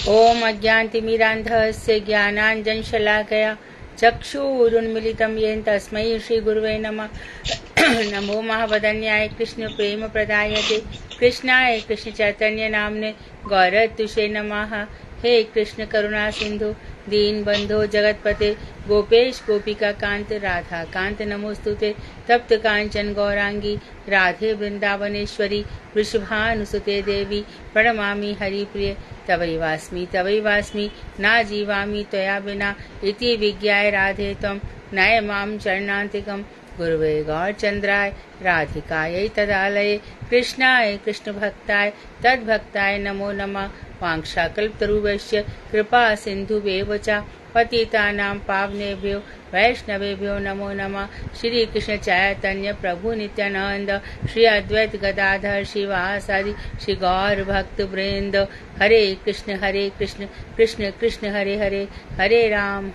ओम अज्ञानतिमिरान्धस्य ज्ञानाञ्जनशलाकया चक्षुरुन्मीलितं येन तस्मै श्रीगुरुवे नमः। नमो महावदन्याय कृष्ण प्रेम प्रदायते कृष्णाय कृष्ण चैतन्य नामने गौरतुषे नमः। हे कृष्ण करुणा सिंधु दीन बंधो जगतपते गोपेश गोपिका कांत राधा कांत नमोस्तुते। तप्त कांचन गौरांगी राधे वृंदावनेश्वरी वृषभानुसुते देवी प्रणमामि हरिप्रिय। तवैवास्मि ना जीवामि त्वया विना इति विज्ञाय राधे त्वं नय मां चरणान्तिकम्। गुरुवे गौरचन्द्राय राधिकायै तदालये कृष्णाय कृष्णभक्ताय तद्भक्ताय नमो नमः। वाञ्छाकल्पतरुभ्यश्च कृपा सिन्धुभ्येव च पतितानां पावनेभ्यो वैष्णवेभ्यो नमो नमः। श्री कृष्ण चैतन्य प्रभु नित्यानंद श्री अद्वैत गदाधर शिवासादि श्री गौर भक्त वृंद। हरे कृष्ण कृष्ण कृष्ण हरे हरे, हरे राम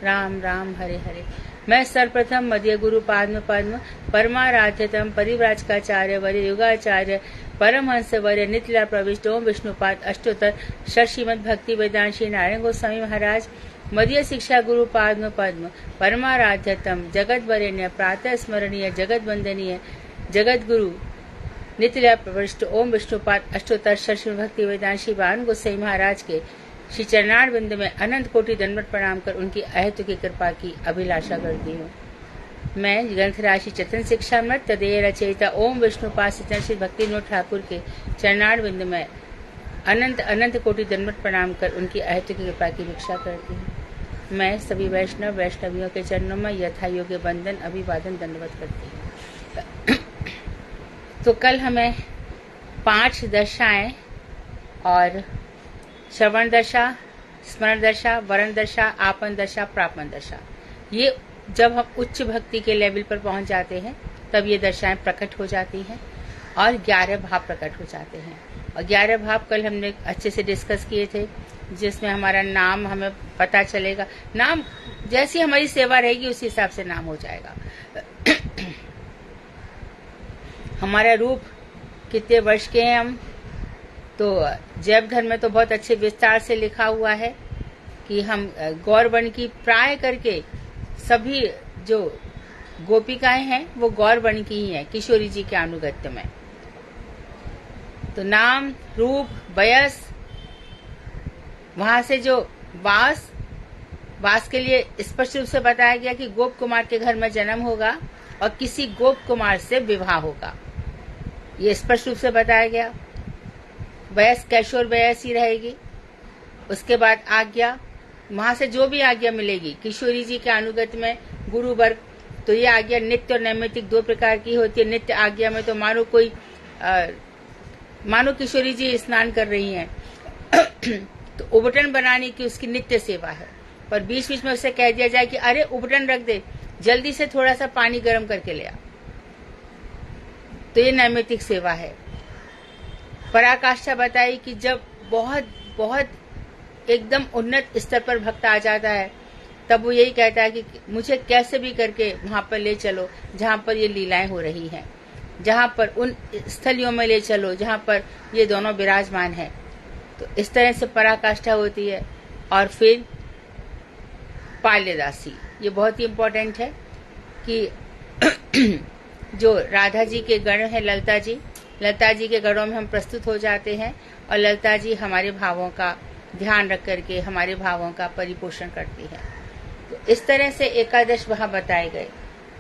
राम राम हरे हरे। मैं सर्वप्रथम मध्य गुरु पाद्म पद्म परमाराध्यतम परिव्राजकाचार्य वर्य युगाचार्य परमहंस वर्य नित्यला प्रविष्ट ओम विष्णुपाद अष्टोत्तर श्रीमद् भक्ति वेदांत श्री नारायण गोस्वामी महाराज मध्य शिक्षा गुरु पाद्म पद्म परमाराध्यतम जगत वरेण्य प्रातः स्मरणीय जगत वंदनीय जगत गुरु नित्यला प्रविष्ट ओम विष्णुपाद अष्टोत्तर श्रीमद् भक्ति वेदांत श्री बान गोसाई महाराज के श्री चरणार बिंद में अनंत कोटि दंडवत प्रणाम कर उनकी अहेतु की कृपा की अभिलाषा करती हूँ। मैं ग्रंथ राशि चतन शिक्षा मत तदेय रचयिता ओम विष्णुपाद श्री भक्ति विनोद ठाकुर के चरणार बिंद में अनंत कोटि दंडवत प्रणाम कर उनकी अहेतु की कृपा की भिक्षा करती हूँ। मैं सभी वैष्णवियों के चरणों में यथा योग्य बंदन अभिवादन दंडवत करती हूँ। तो कल हमें 5 दशाएं और श्रवण दशा, स्मरण दशा, वरण दशा, आपन दशा, प्रापन दशा, ये जब हम उच्च भक्ति के लेवल पर पहुंच जाते हैं तब ये दशाएं प्रकट हो जाती हैं और 11 भाव प्रकट हो जाते हैं। और 11 भाव कल हमने अच्छे से डिस्कस किए थे, जिसमें हमारा नाम हमें पता चलेगा। नाम जैसी हमारी सेवा रहेगी उसी हिसाब से नाम हो जाएगा। हमारा रूप, कितने वर्ष के हैं हम, तो जैव धर्म में तो बहुत अच्छे विस्तार से लिखा हुआ है कि हम गौरवर्ण की प्राय करके सभी जो गोपिकाएं हैं वो गौरवर्ण की ही हैं, किशोरी जी के अनुगत्य में। तो नाम, रूप, वयस, वहां से जो वास के लिए स्पष्ट रूप से बताया गया कि गोप कुमार के घर में जन्म होगा और किसी गोप कुमार से विवाह होगा, ये स्पष्ट रूप से बताया गया। वयस कैशोर वयस ही रहेगी। उसके बाद आज्ञा, वहां से जो भी आज्ञा मिलेगी किशोरी जी के अनुगत में गुरु वर्ग, तो ये आज्ञा नित्य और नैमित्तिक 2 प्रकार की होती है। नित्य आज्ञा में तो मानो किशोरी जी स्नान कर रही हैं तो उबटन बनाने की उसकी नित्य सेवा है, पर बीच बीच में उसे कह दिया जाए कि अरे उबटन रख दे, जल्दी से थोड़ा सा पानी गर्म करके ले आ, तो ये नैमित्तिक सेवा है। पराकाष्ठा बताई कि जब बहुत बहुत एकदम उन्नत स्तर पर भक्त आ जाता है तब वो यही कहता है कि मुझे कैसे भी करके वहां पर ले चलो जहां पर ये लीलाएं हो रही हैं, जहां पर उन स्थलियों में ले चलो जहां पर ये दोनों विराजमान हैं। तो इस तरह से पराकाष्ठा होती है। और फिर पाल्यदासी, ये बहुत ही इम्पोर्टेंट है कि जो राधा जी के गण है ललता जी के गणों में हम प्रस्तुत हो जाते हैं और ललता जी हमारे भावों का ध्यान रख करके हमारे भावों का परिपोषण करती है। तो इस तरह से एकादश भाव बताए गए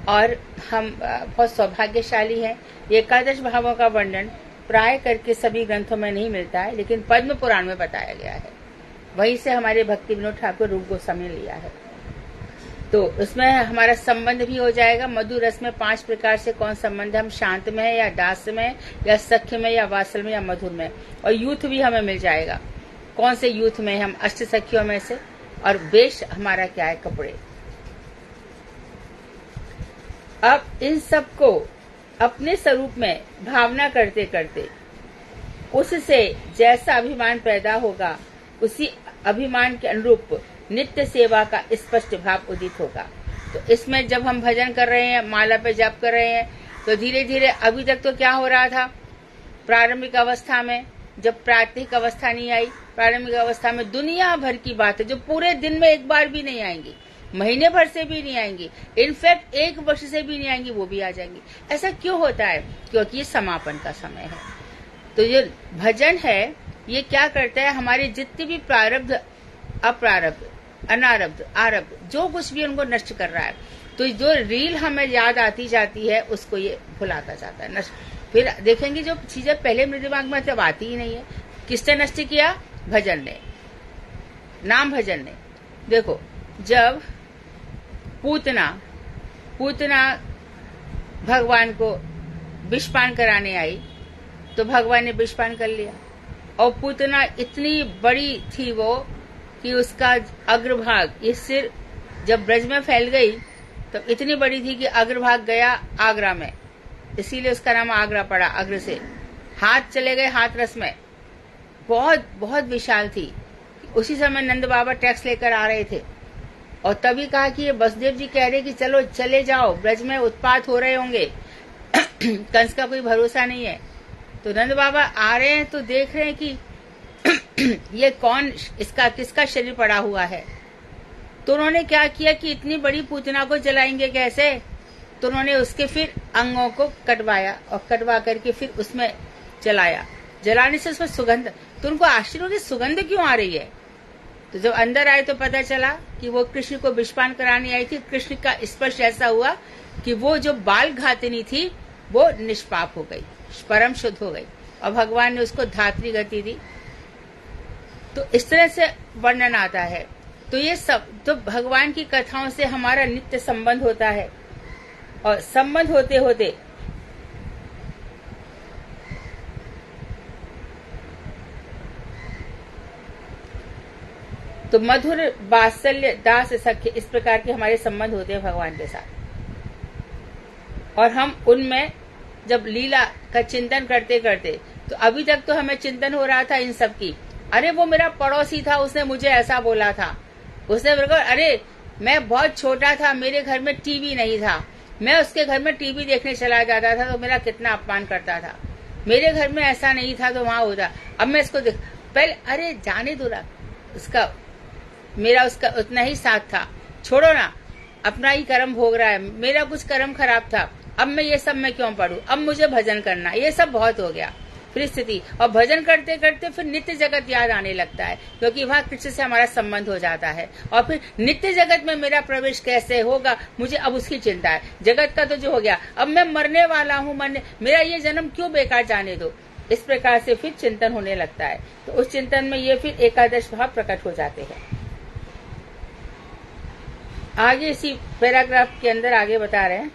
और हम बहुत सौभाग्यशाली हैं। एकादश भावों का वर्णन प्राय करके सभी ग्रंथों में नहीं मिलता है, लेकिन पद्म पुराण में बताया गया है। वहीं से हमारे भक्ति विनोद ठाकुर रूप गोस्वामी ने लिया है। तो उसमें हमारा संबंध भी हो जाएगा। मधुर रस में 5 प्रकार से कौन संबंध, हम शांत में है या दास में या सख्य में या वात्सल में या मधुर में। और यूथ भी हमें मिल जाएगा, कौन से यूथ में हम, अष्ट सखियों में से। और वेश हमारा क्या है, कपड़े। अब इन सब को अपने स्वरूप में भावना करते करते उससे जैसा अभिमान पैदा होगा उसी अभिमान के अनुरूप नित्य सेवा का स्पष्ट भाव उदित होगा। तो इसमें जब हम भजन कर रहे हैं, माला पे जप कर रहे हैं, तो धीरे धीरे अभी तक तो क्या हो रहा था, प्रारंभिक अवस्था में जब प्रारंभिक अवस्था नहीं आई, प्रारंभिक अवस्था में दुनिया भर की बातें जो पूरे दिन में एक बार भी नहीं आएंगी, महीने भर से भी नहीं आएंगी, इनफैक्ट 1 वर्ष से भी नहीं आएंगी, वो भी आ जाएंगी। ऐसा क्यों होता है? क्योंकि ये समापन का समय है। तो ये भजन है, ये क्या करता है, हमारे जितने भी प्रारब्ध, अप्रारब्ध, अनारब्ध, आरब्ध, जो कुछ भी उनको नष्ट कर रहा है, तो जो रील हमें याद आती जाती है उसको ये भुलाता जाता है, नष्ट। फिर देखेंगे जो चीजें पहले मेरे दिमाग में जब आती ही नहीं है, किसने नष्ट किया? भजन ने, नाम भजन ने। देखो, जब पूतना भगवान को विषपान कराने आई तो भगवान ने विषपान कर लिया, और पूतना इतनी बड़ी थी वो कि उसका अग्रभाग, ये सिर जब ब्रज में फैल गई तो इतनी बड़ी थी कि अग्रभाग गया आगरा में, इसीलिए उसका नाम आगरा पड़ा। अग्र से हाथ चले गए हाथरस में, बहुत बहुत विशाल थी। उसी समय नंद बाबा टैक्स लेकर आ रहे थे और तभी कहा कि ये वसुदेव जी कह रहे कि चलो चले जाओ, ब्रज में उत्पात हो रहे होंगे, कंस का कोई भरोसा नहीं है। तो नंद बाबा आ रहे हैं तो देख रहे हैं कि ये कौन, इसका किसका शरीर पड़ा हुआ है। तो उन्होंने क्या किया कि इतनी बड़ी पूतना को जलाएंगे कैसे, तो उन्होंने उसके फिर अंगों को कटवाया और कटवा करके फिर उसमें जलाया। जलाने से उसमें सुगंध, तो उनको आश्चर्य हो कि सुगंध क्यों आ रही है। तो जब अंदर आए तो पता चला कि वो कृष्ण को विषपान कराने आई थी। कृष्ण का स्पर्श ऐसा हुआ कि वो जो बाल घातिनी थी वो निष्पाप हो गई, परम शुद्ध हो गई, और भगवान ने उसको धात्री गति दी। तो इस तरह से वर्णन आता है। तो ये सब तो भगवान की कथाओं से हमारा नित्य संबंध होता है, और संबंध होते होते तो मधुर वात्सल्य दास सख्य, इस प्रकार के हमारे संबंध होते हैं भगवान के साथ। और हम उनमें जब लीला का चिंतन करते करते, तो अभी तक तो हमें चिंतन हो रहा था इन सब की, अरे वो मेरा पड़ोसी था, उसने मुझे ऐसा बोला था, उसने मेरे को, अरे मैं बहुत छोटा था, मेरे घर में टीवी नहीं था, मैं उसके घर में टीवी देखने चला जाता था तो मेरा कितना अपमान करता था, मेरे घर में ऐसा नहीं था तो वहां होता, अब मैं इसको देख, पहले अरे जाने दो ना, उसका मेरा उसका उतना ही साथ था, छोड़ो ना, अपना ही कर्म भोग रहा है, मेरा कुछ कर्म खराब था, अब मैं ये सब में क्यों पढ़ूं, अब मुझे भजन करना, ये सब बहुत हो गया। फिर स्थिति, और भजन करते करते फिर नित्य जगत याद आने लगता है, क्योंकि वहाँ कृष्ण से हमारा संबंध हो जाता है। और फिर नित्य जगत में मेरा प्रवेश कैसे होगा, मुझे अब उसकी चिंता है। जगत का तो जो हो गया, अब मैं मरने वाला हूँ, मेरा ये जन्म क्यों बेकार जाने दो, इस प्रकार से फिर चिंतन होने लगता है। तो उस चिंतन में ये फिर एकादश भाव प्रकट हो जाते हैं। आगे इसी पैराग्राफ के अंदर आगे बता रहे हैं,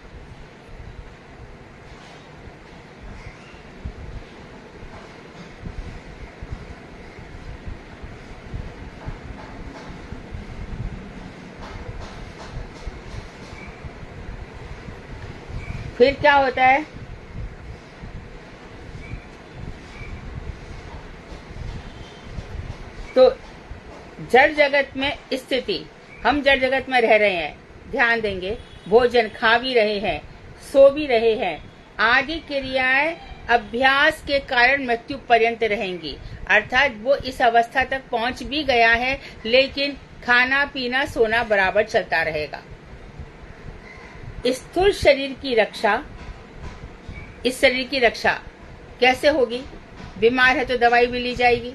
फिर क्या होता है, तो जड़ जगत में स्थिति, हम जड़ जगत में रह रहे हैं, ध्यान देंगे, भोजन खा भी रहे हैं, सो भी रहे हैं, आदि क्रियाएं अभ्यास के कारण मृत्यु पर्यंत रहेंगी। अर्थात वो इस अवस्था तक पहुंच भी गया है, लेकिन खाना पीना सोना बराबर चलता रहेगा। स्थूल शरीर की रक्षा, इस शरीर की रक्षा कैसे होगी, बीमार है तो दवाई भी ली जाएगी,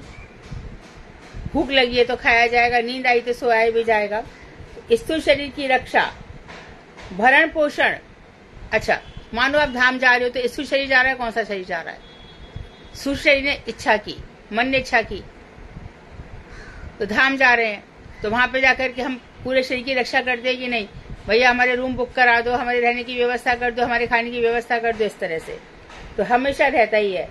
भूख लगी है तो खाया जाएगा, नींद आई तो सोया भी जाएगा। स्थूल शरीर की रक्षा, भरण पोषण, अच्छा मानो आप धाम जा रहे हो तो स्थूल शरीर जा रहा है, कौन सा शरीर जा रहा है, स्थूल शरीर ने इच्छा की, मन ने इच्छा की तो धाम जा रहे हैं, तो वहां पे जाकर के हम पूरे शरीर की रक्षा करते हैं कि नहीं, भैया हमारे रूम बुक करा दो, हमारे रहने की व्यवस्था कर दो, हमारे खाने की व्यवस्था कर दो, इस तरह से तो हमेशा रहता ही है।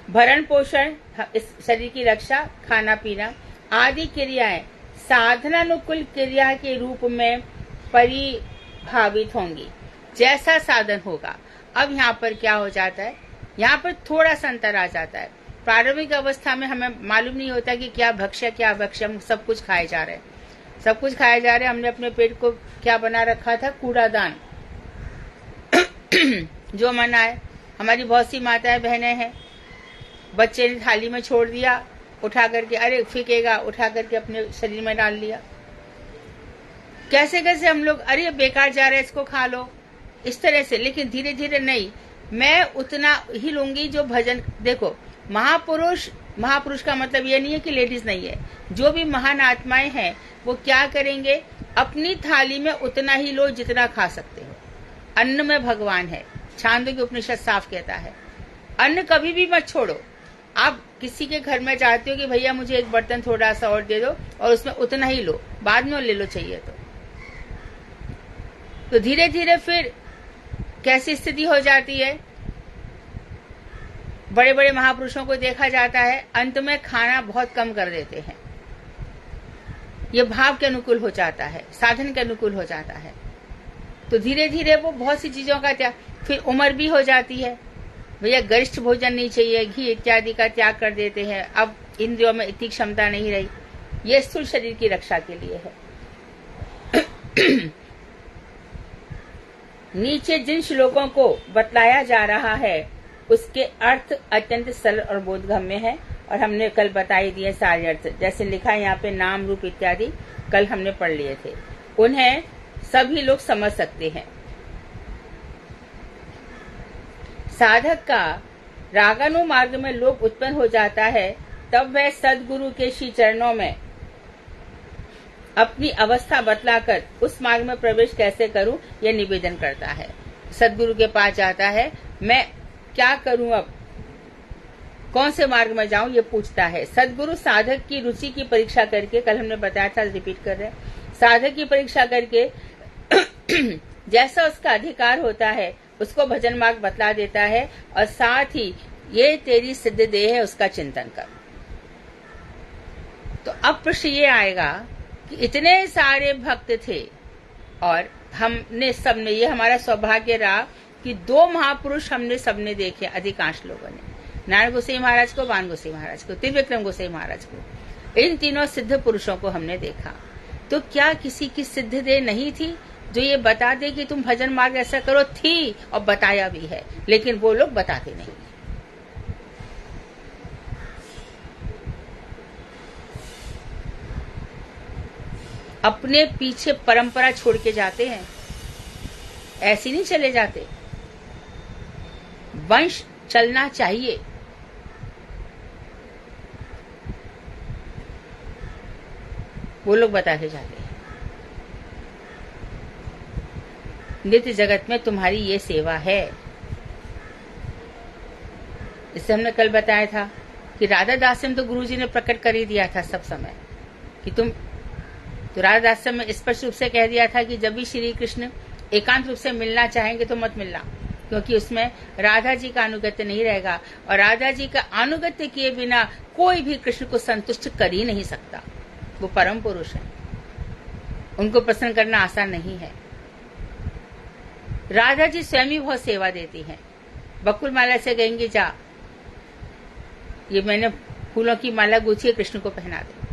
भरण पोषण, इस शरीर की रक्षा, खाना पीना आदि क्रियाएं साधनानुकूल क्रिया के रूप में परिभावित होंगी, जैसा साधन होगा। अब यहाँ पर क्या हो जाता है, यहाँ पर थोड़ा सा अंतर आ जाता है। प्रारंभिक अवस्था में हमें मालूम नहीं होता कि क्या भक्ष्य क्या अभक्ष्य, हम सब कुछ खाए जा रहे हैं, सब कुछ खाए जा रहे हैं। हमने अपने पेट को क्या बना रखा था, कूड़ादान। जो मन आए, हमारी बहुत सी माताएं बहनें हैं बच्चे ने थाली में छोड़ दिया, उठा करके, अरे फेंकेगा, उठा करके अपने शरीर में डाल लिया। कैसे कैसे हम लोग, अरे ये बेकार जा रहा है, इसको खा लो, इस तरह से। लेकिन धीरे धीरे नहीं, मैं उतना ही लूंगी जो भजन। देखो, महापुरुष का मतलब ये नहीं है कि लेडीज नहीं है। जो भी महान आत्माएं हैं वो क्या करेंगे, अपनी थाली में उतना ही लो जितना खा सकते हो। अन्न में भगवान है, छांदोग्य उपनिषद साफ कहता है। अन्न कभी भी मत छोड़ो। आप किसी के घर में जाते हो कि भैया मुझे एक बर्तन थोड़ा सा और दे दो, और उसमें उतना ही लो, बाद में ले लो चाहिए तो धीरे धीरे फिर कैसी स्थिति हो जाती है। बड़े बड़े महापुरुषों को देखा जाता है, अंत में खाना बहुत कम कर देते हैं। ये भाव के अनुकूल हो जाता है, साधन के अनुकूल हो जाता है। तो धीरे धीरे वो बहुत सी चीजों का त्याग, फिर उम्र भी हो जाती है, भैया गरिष्ठ भोजन नहीं चाहिए, घी इत्यादि का त्याग कर देते हैं। अब इंद्रियों में इतनी क्षमता नहीं रही। ये स्थूल शरीर की रक्षा के लिए है। नीचे जिन श्लोकों को बतलाया जा रहा है उसके अर्थ अत्यंत सरल और बोधगम्य है, और हमने कल बताई दिए सारे अर्थ। जैसे लिखा है यहाँ पे नाम रूप इत्यादि, कल हमने पढ़ लिए थे, उन्हें सभी लोग समझ सकते हैं। साधक का रागानुमार्ग में लोभ उत्पन्न हो जाता है, तब वह सद्गुरु के श्री चरणों में अपनी अवस्था बतलाकर उस मार्ग में प्रवेश कैसे करूं, यह निवेदन करता है। सद्गुरु के पास जाता है, मैं क्या करूं, अब कौन से मार्ग में जाऊं, ये पूछता है। सद्गुरु साधक की रुचि की परीक्षा करके, कल हमने बताया था, रिपीट कर रहे हैं, साधक की परीक्षा करके जैसा उसका अधिकार होता है उसको भजन मार्ग बतला देता है, और साथ ही ये तेरी सिद्ध देह है, उसका चिंतन कर। तो अब प्रश्न ये आएगा कि इतने सारे भक्त थे और हमने सबने, ये हमारा सौभाग्य रहा कि दो महापुरुष हमने सबने देखे, अधिकांश लोगों ने, नारायण गोसाई महाराज को, बाण गोसाई महाराज को, त्रिविक्रम गोसाई महाराज को। इन तीनों सिद्ध पुरुषों को हमने देखा। तो क्या किसी की सिद्ध देह नहीं थी जो ये बता दे कि तुम भजन मार्ग ऐसा करो? थी, और बताया भी है, लेकिन वो लोग बताते नहीं। अपने पीछे परंपरा छोड़ के जाते हैं, ऐसे नहीं चले जाते। वंश चलना चाहिए। वो लोग बताते जाते हैं, नित्य जगत में तुम्हारी ये सेवा है। इससे हमने कल बताया था कि राधा दास्यम तो गुरुजी ने प्रकट कर ही दिया था सब समय कि तुम, तो राधा दास्यम में स्पष्ट रूप से कह दिया था कि जब भी श्री कृष्ण एकांत रूप से मिलना चाहेंगे तो मत मिलना, क्योंकि उसमें राधा जी का अनुगत्य नहीं रहेगा, और राधा जी का अनुगत्य किए बिना कोई भी कृष्ण को संतुष्ट कर ही नहीं सकता। वो परम पुरुष है, उनको प्रसन्न करना आसान नहीं है। राधा जी स्वयं ही बहुत सेवा देती हैं। बकुल माला से कहेंगे, जा ये मैंने फूलों की माला गूंथी है, कृष्ण को पहना दे।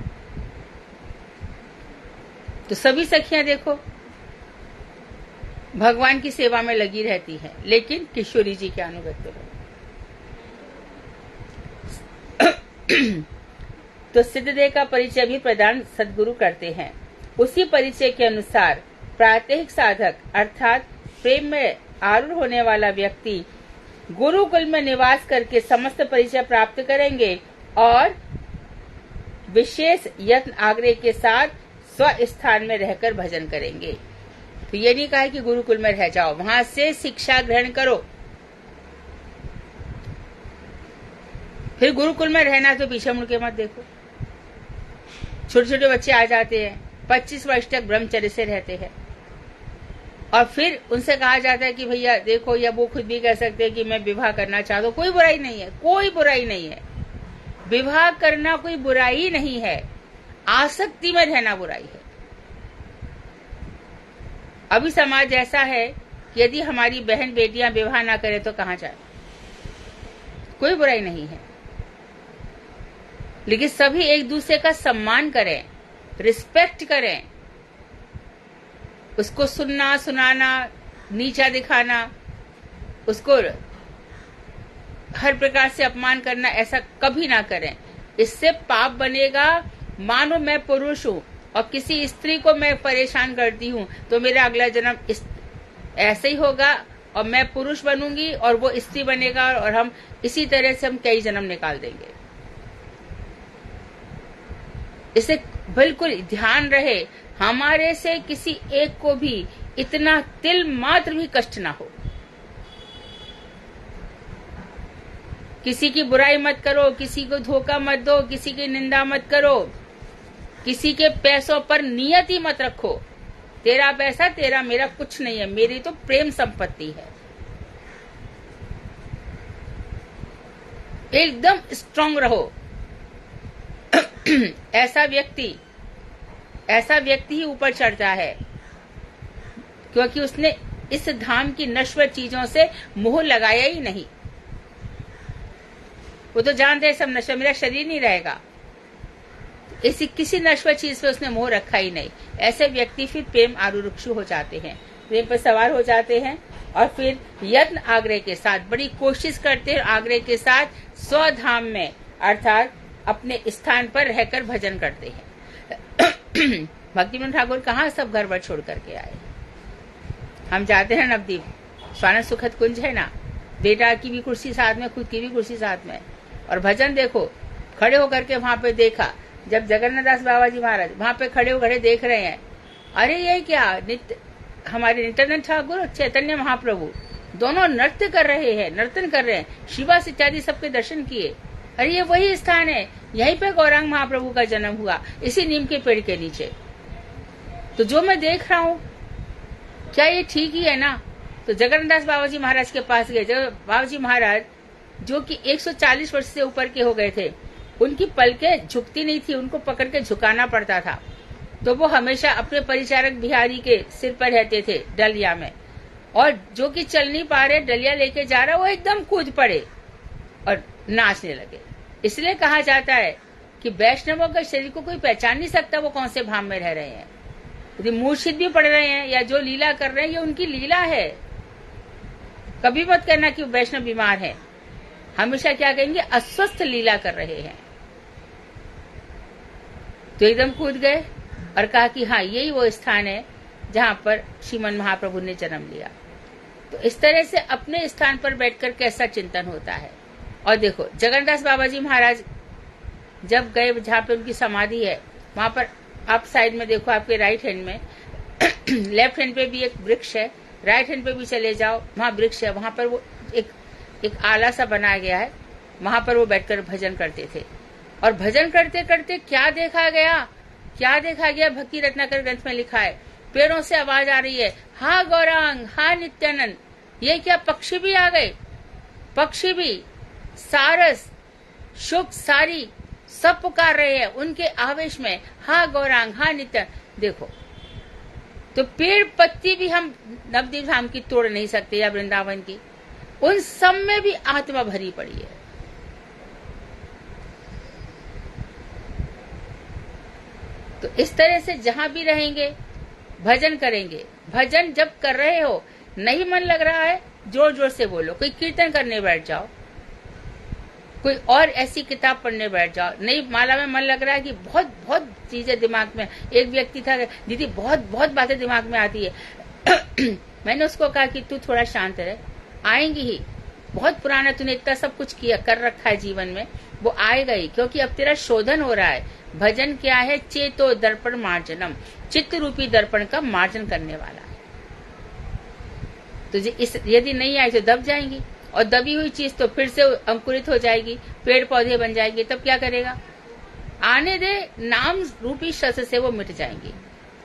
तो सभी सखियां देखो भगवान की सेवा में लगी रहती हैं, लेकिन किशोरी जी के अनुगत्य में। तो सिद्ध देह का परिचय भी प्रदान सद्गुरु करते हैं। उसी परिचय के अनुसार प्रात्यहिक साधक अर्थात प्रेम में आरूढ़ होने वाला व्यक्ति गुरुकुल में निवास करके समस्त परिचय प्राप्त करेंगे और विशेष यत्न आग्रह के साथ स्व स्थान में रहकर भजन करेंगे। तो ये नहीं कहा है कि गुरुकुल में रह जाओ, वहां से शिक्षा ग्रहण करो। फिर गुरुकुल में रहना तो पीछे मुड़ के मत देखो। छोटे छोटे बच्चे आ जाते हैं, 25 वर्ष तक ब्रह्मचर्य से रहते हैं, और फिर उनसे कहा जाता है कि भैया देखो, या वो खुद भी कह सकते हैं कि मैं विवाह करना चाहता हूं। कोई बुराई नहीं है, कोई बुराई नहीं है। विवाह करना कोई बुराई नहीं है, आसक्ति में रहना बुराई है। अभी समाज ऐसा है कि यदि हमारी बहन बेटियां विवाह ना करें तो कहां जाए? कोई बुराई नहीं है, लेकिन सभी एक दूसरे का सम्मान करें, रिस्पेक्ट करें। उसको सुनना, सुनाना, नीचा दिखाना, उसको हर प्रकार से अपमान करना, ऐसा कभी ना करें। इससे पाप बनेगा। मानो मैं पुरुष हूँ और किसी स्त्री को मैं परेशान करती हूँ तो मेरा अगला जन्म ऐसे ही होगा और मैं पुरुष बनूंगी और वो स्त्री बनेगा और हम इसी तरह से हम कई जन्म निकाल देंगे। इसे बिल्कुल ध्यान रहे, हमारे से किसी एक को भी इतना तिल मात्र भी कष्ट ना हो। किसी की बुराई मत करो, किसी को धोखा मत दो, किसी की निंदा मत करो, किसी के पैसों पर नियत ही मत रखो। तेरा पैसा तेरा, मेरा कुछ नहीं है, मेरी तो प्रेम संपत्ति है। एकदम स्ट्रांग रहो। ऐसा व्यक्ति ही ऊपर चढ़ता है, क्योंकि उसने इस धाम की नश्वर चीजों से मोह लगाया ही नहीं। वो तो जानते हैं सब नश्वर, मेरा शरीर नहीं रहेगा, इसी किसी नश्वर चीज पे उसने मोह रखा ही नहीं। ऐसे व्यक्ति फिर प्रेम आरुरुक्षु हो जाते हैं, प्रेम पर सवार हो जाते हैं और फिर यत्न आग्रह के साथ, बड़ी कोशिश करते हैं आग्रह के साथ स्वधाम में अर्थात अपने स्थान पर रहकर भजन करते हैं। भक्तिमोहन ठाकुर कहाँ सब घर बार छोड़ करके आए। हम जाते हैं नवदीप, स्वानंद सुखद कुंज है ना, बेटा की भी कुर्सी साथ में, खुद की भी कुर्सी साथ में, और भजन देखो। खड़े होकर के वहां पे देखा, जब जगन्नाथ दास बाबा जी महाराज वहां पे खड़े देख रहे हैं, अरे ये क्या, हमारे नित्यानंद ठाकुर और चैतन्य महाप्रभु दोनों नृत्य कर रहे हैं, नर्तन कर रहे हैं, शिवास इत्यादि सबके दर्शन किए। अरे ये वही स्थान है, यहीं पे गौरांग महाप्रभु का जन्म हुआ, इसी नीम के पेड़ के नीचे। तो जो मैं देख रहा हूँ, क्या ये ठीक ही है ना? तो जगन्नाथ दास बाबा जी महाराज के पास गए। जब बाबा जी महाराज जो कि 140 वर्ष से ऊपर के हो गए थे, उनकी पलकें झुकती नहीं थी, उनको पकड़ के झुकाना पड़ता था। तो वो हमेशा अपने परिचारक बिहारी के सिर पर रहते थे डलिया में, और जो कि चल नहीं पा रहे, डलिया लेके जा रहा, वो एकदम कूद पड़े और नाचने लगे। इसलिए कहा जाता है कि वैष्णवों के शरीर को कोई पहचान नहीं सकता वो कौन से भाव में रह रहे हैं। यदि मूर्छित भी पड़ रहे हैं या जो लीला कर रहे हैं, ये उनकी लीला है। कभी मत कहना कि वैष्णव बीमार है, हमेशा क्या कहेंगे, अस्वस्थ लीला कर रहे हैं। तो एकदम कूद गए और कहा कि हाँ, यही वो स्थान है जहां पर श्रीमन महाप्रभु ने जन्म लिया। तो इस तरह से अपने स्थान पर बैठकर कैसा चिंतन होता है। और देखो, जगन्नाथ बाबा जी महाराज जब गए जहां पे उनकी समाधि है, वहां पर आप साइड में देखो, आपके राइट हैंड में लेफ्ट हैंड पे भी एक वृक्ष है, राइट हैंड पे भी चले जाओ, वहां वृक्ष है, वहां पर वो एक आला सा बनाया गया है, वहां पर वो बैठकर भजन करते थे। और भजन करते करते क्या देखा गया, भक्ति रत्नाकर ग्रंथ में लिखा है, पेड़ों से आवाज आ रही है, हा गौरांग, हा नित्यानंद। ये क्या, पक्षी भी आ गए, पक्षी भी, सारस, शुक, सारी सब पुकार रहे हैं उनके आवेश में, हा गौरांग, हा नित्यानंद। देखो, तो पेड़ पत्ती भी हम नवदीप धाम की तोड़ नहीं सकते या वृंदावन की, उन सब में भी आत्मा भरी पड़ी है। तो इस तरह से जहां भी रहेंगे भजन करेंगे। भजन जब कर रहे हो, नहीं मन लग रहा है, जोर जोर से बोलो। कोई कीर्तन करने बैठ जाओ, कोई और ऐसी किताब पढ़ने बैठ जाओ। नहीं माला में मन लग रहा है कि बहुत बहुत चीजें दिमाग में, एक व्यक्ति था, दीदी बहुत बहुत बातें दिमाग में आती है। मैंने उसको कहा कि तू थोड़ा शांत रहे, आएंगी ही, बहुत पुराना तूने इतना सब कुछ किया कर रखा है जीवन में, वो आएगा ही, क्योंकि अब तेरा शोधन हो रहा है। भजन क्या है, चेतो दर्पण मार्जनम, चित्त रूपी दर्पण का मार्जन करने वाला है। तो यदि नहीं आए तो दब जाएंगी, और दबी हुई चीज तो फिर से अंकुरित हो जाएगी, पेड़ पौधे बन जाएंगे, तब क्या करेगा? आने दे, नाम रूपी शस्त्र से वो मिट जाएंगी।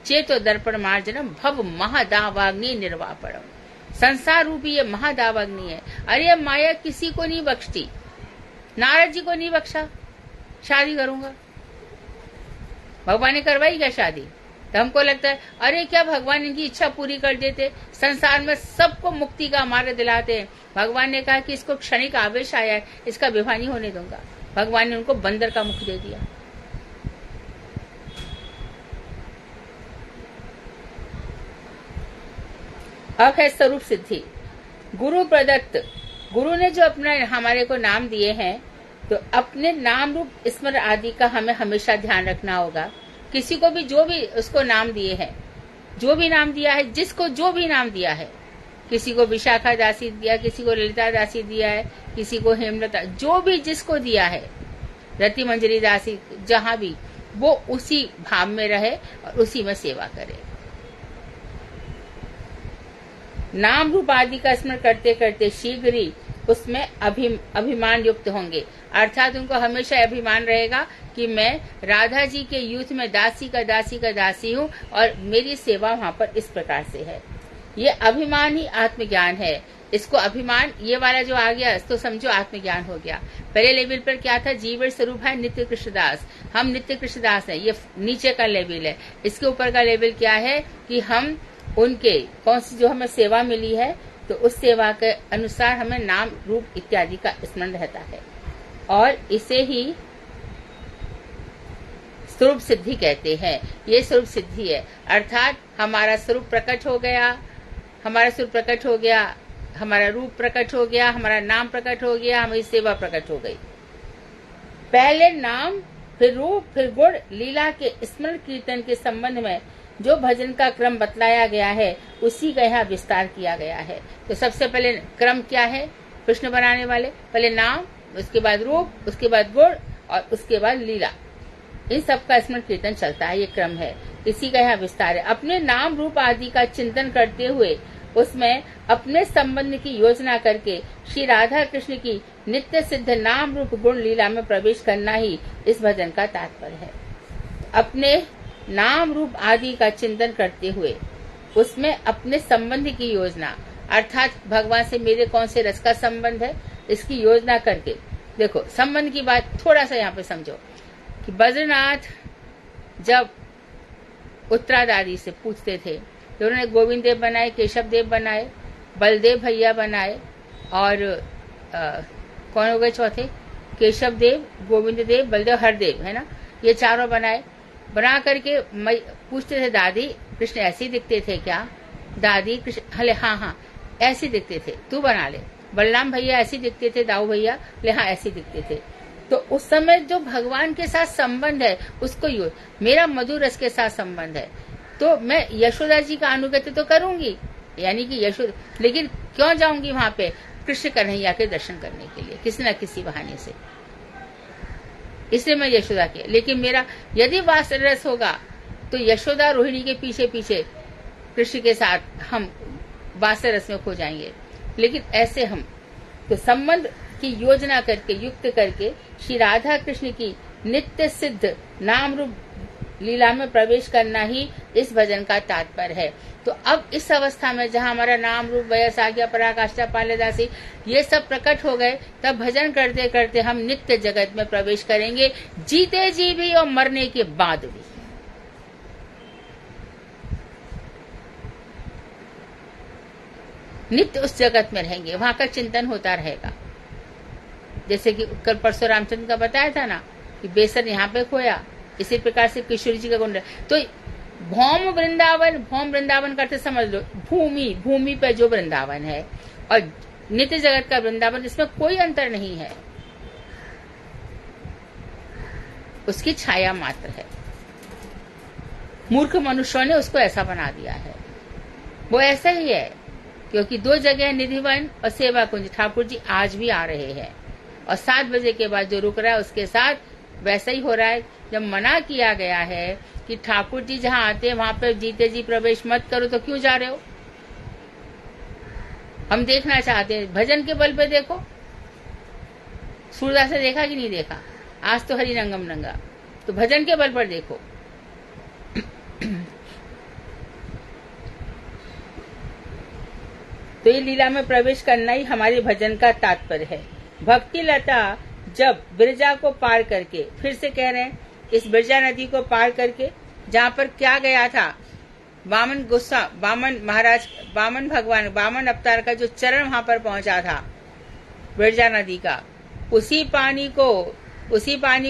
चेतो दर्पण मार्जनम भव महादावाग्नि निर्वापणम, संसार रूपी ये महादावाग्नि है। अरे ये माया किसी को नहीं बख्शती, नारद जी को नहीं बख्शा, शादी करूंगा, भगवान ने करवाई क्या शादी? तो हमको लगता है अरे क्या भगवान इनकी इच्छा पूरी कर देते, संसार में सबको मुक्ति का मार्ग दिलाते हैं। भगवान ने कहा कि इसको क्षणिक आवेश आया है, इसका विवाह नहीं होने दूंगा। भगवान ने उनको बंदर का मुख दे दिया। अब है स्वरूप सिद्धि, गुरु प्रदत्त गुरु ने जो अपना हमारे को नाम दिए हैं, तो अपने नाम रूप स्मरण आदि का हमें हमेशा ध्यान रखना होगा। किसी को भी जो भी उसको नाम दिए हैं, जो भी नाम दिया है, जिसको जो भी नाम दिया है, किसी को विशाखा दासी दिया, किसी को ललिता दासी दिया है, किसी को हेमलता, जो भी जिसको दिया है, रति मंजरी दासी, जहां भी, वो उसी भाव में रहे और उसी में सेवा करे। नाम रूप आदि का स्मरण करते करते शीघ्र ही उसमें अभिमान युक्त होंगे, अर्थात उनको हमेशा अभिमान रहेगा कि मैं राधा जी के यूथ में दासी का दासी हूँ और मेरी सेवा वहां पर इस प्रकार से है। ये अभिमान ही आत्मज्ञान है। इसको अभिमान ये वाला जो आ गया तो समझो आत्मज्ञान हो गया। पहले लेवल पर क्या था, जीवन स्वरूप है नित्य कृष्णदास, हम नित्य कृष्णदास हैं, ये नीचे का लेवल है। इसके ऊपर का लेवल क्या है कि हम उनके कौन सी जो हमें सेवा मिली है, तो उस सेवा के अनुसार हमें नाम रूप इत्यादि का स्मरण रहता है, और इसे ही स्वरूप सिद्धि कहते हैं। ये स्वरूप सिद्धि है, अर्थात हमारा स्वरूप प्रकट हो गया, हमारा स्वरूप प्रकट हो गया, हमारा रूप प्रकट हो गया, हमारा नाम प्रकट हो गया, हमारी सेवा प्रकट हो गई। पहले नाम, फिर रूप, फिर गुण, लीला के स्मरण कीर्तन के संबंध में जो भजन का क्रम बतलाया गया है, उसी का यहाँ विस्तार किया गया है। तो सबसे पहले क्रम क्या है कृष्ण बनाने वाले, पहले नाम, उसके बाद रूप, उसके बाद गुण और उसके बाद लीला, इन सब का स्मरण कीर्तन चलता है, ये क्रम है, इसी का यहाँ विस्तार है। अपने नाम रूप आदि का चिंतन करते हुए उसमें अपने संबंध की योजना करके श्री राधा कृष्ण की नित्य सिद्ध नाम रूप गुण लीला में प्रवेश करना ही इस भजन का तात्पर्य है। अपने नाम रूप आदि का चिंतन करते हुए उसमें अपने संबंध की योजना, अर्थात भगवान से मेरे कौन से रस का संबंध है, इसकी योजना करके। देखो संबंध की बात थोड़ा सा यहाँ पे समझो कि बद्रीनाथ जब उत्तरादारी से पूछते थे तो उन्होंने गोविंद देव बनाए, केशव देव बनाए, बलदेव भैया बनाए, और कौन हो गए चौथे, केशव देव, गोविंद देव, बलदेव, हरदेव, है ना, ये चारों बनाए। बना करके पूछते थे दादी कृष्ण ऐसे ही दिखते थे क्या, दादी कृष्ण, हले हाँ ऐसे दिखते थे, तू बना ले। बलराम भैया ऐसे दिखते थे, दाऊ भैया, ले हाँ ऐसे दिखते थे। तो उस समय जो भगवान के साथ संबंध है उसको मेरा मधुर रस के साथ संबंध है, तो मैं यशोदा जी का अनुगत्य तो करूंगी, यानी कि यशोदा, लेकिन क्यों जाऊंगी वहां पे, कृष्ण कन्हैया के दर्शन करने के लिए किसी न किसी बहाने से, इसलिए मैं यशोदा के। लेकिन मेरा यदि वात्सल्य रस होगा तो यशोदा रोहिणी के पीछे पीछे कृष्ण के साथ हम वात्सल्य रस में खो जाएंगे। लेकिन ऐसे हम तो संबंध की योजना करके युक्त करके श्री राधा कृष्ण की नित्य सिद्ध नाम रूप लीला में प्रवेश करना ही इस भजन का तात्पर्य है। तो अब इस अवस्था में जहाँ हमारा नाम रूप वयस आज्ञा पराकाष्ठा पाल्यदासी ये सब प्रकट हो गए, तब भजन करते करते हम नित्य जगत में प्रवेश करेंगे, जीते जी भी और मरने के बाद भी। नित्य उस जगत में रहेंगे, वहां का चिंतन होता रहेगा। जैसे कि कल परसों रामचंद्र का बताया था ना कि बेसन यहाँ पे खोया, इसी प्रकार से किशोर जी का गुण। तो भौम वृंदावन करते समझ लो, भूमि पे जो वृंदावन है और नित्य जगत का वृंदावन, इसमें कोई अंतर नहीं है, उसकी छाया मात्र है। मूर्ख मनुष्यों ने उसको ऐसा बना दिया है, वो ऐसा ही है, क्योंकि दो जगह निधिवन और सेवा कुंज ठाकुर जी आज भी आ रहे हैं, और 7 बजे के बाद जो रुक रहा है उसके साथ वैसा ही हो रहा है। जब मना किया गया है कि ठाकुर जी जहाँ आते हैं वहां पर जीते जी प्रवेश मत करो, तो क्यों जा रहे हो? हम देखना चाहते हैं, भजन के बल पे देखो, सूरदास ने देखा कि नहीं देखा, आज तो हरि रंगम रंगा, तो भजन के बल पर देखो। तो ये लीला में प्रवेश करना ही हमारे भजन का तात्पर्य है। भक्ति लता जब बिरजा को पार करके, फिर से कह रहे हैं, इस बिरजा नदी को पार करके जहाँ पर क्या गया था, वामन भगवान, वामन अवतार का जो चरण वहां पर पहुंचा था बिरजा नदी का, उसी पानी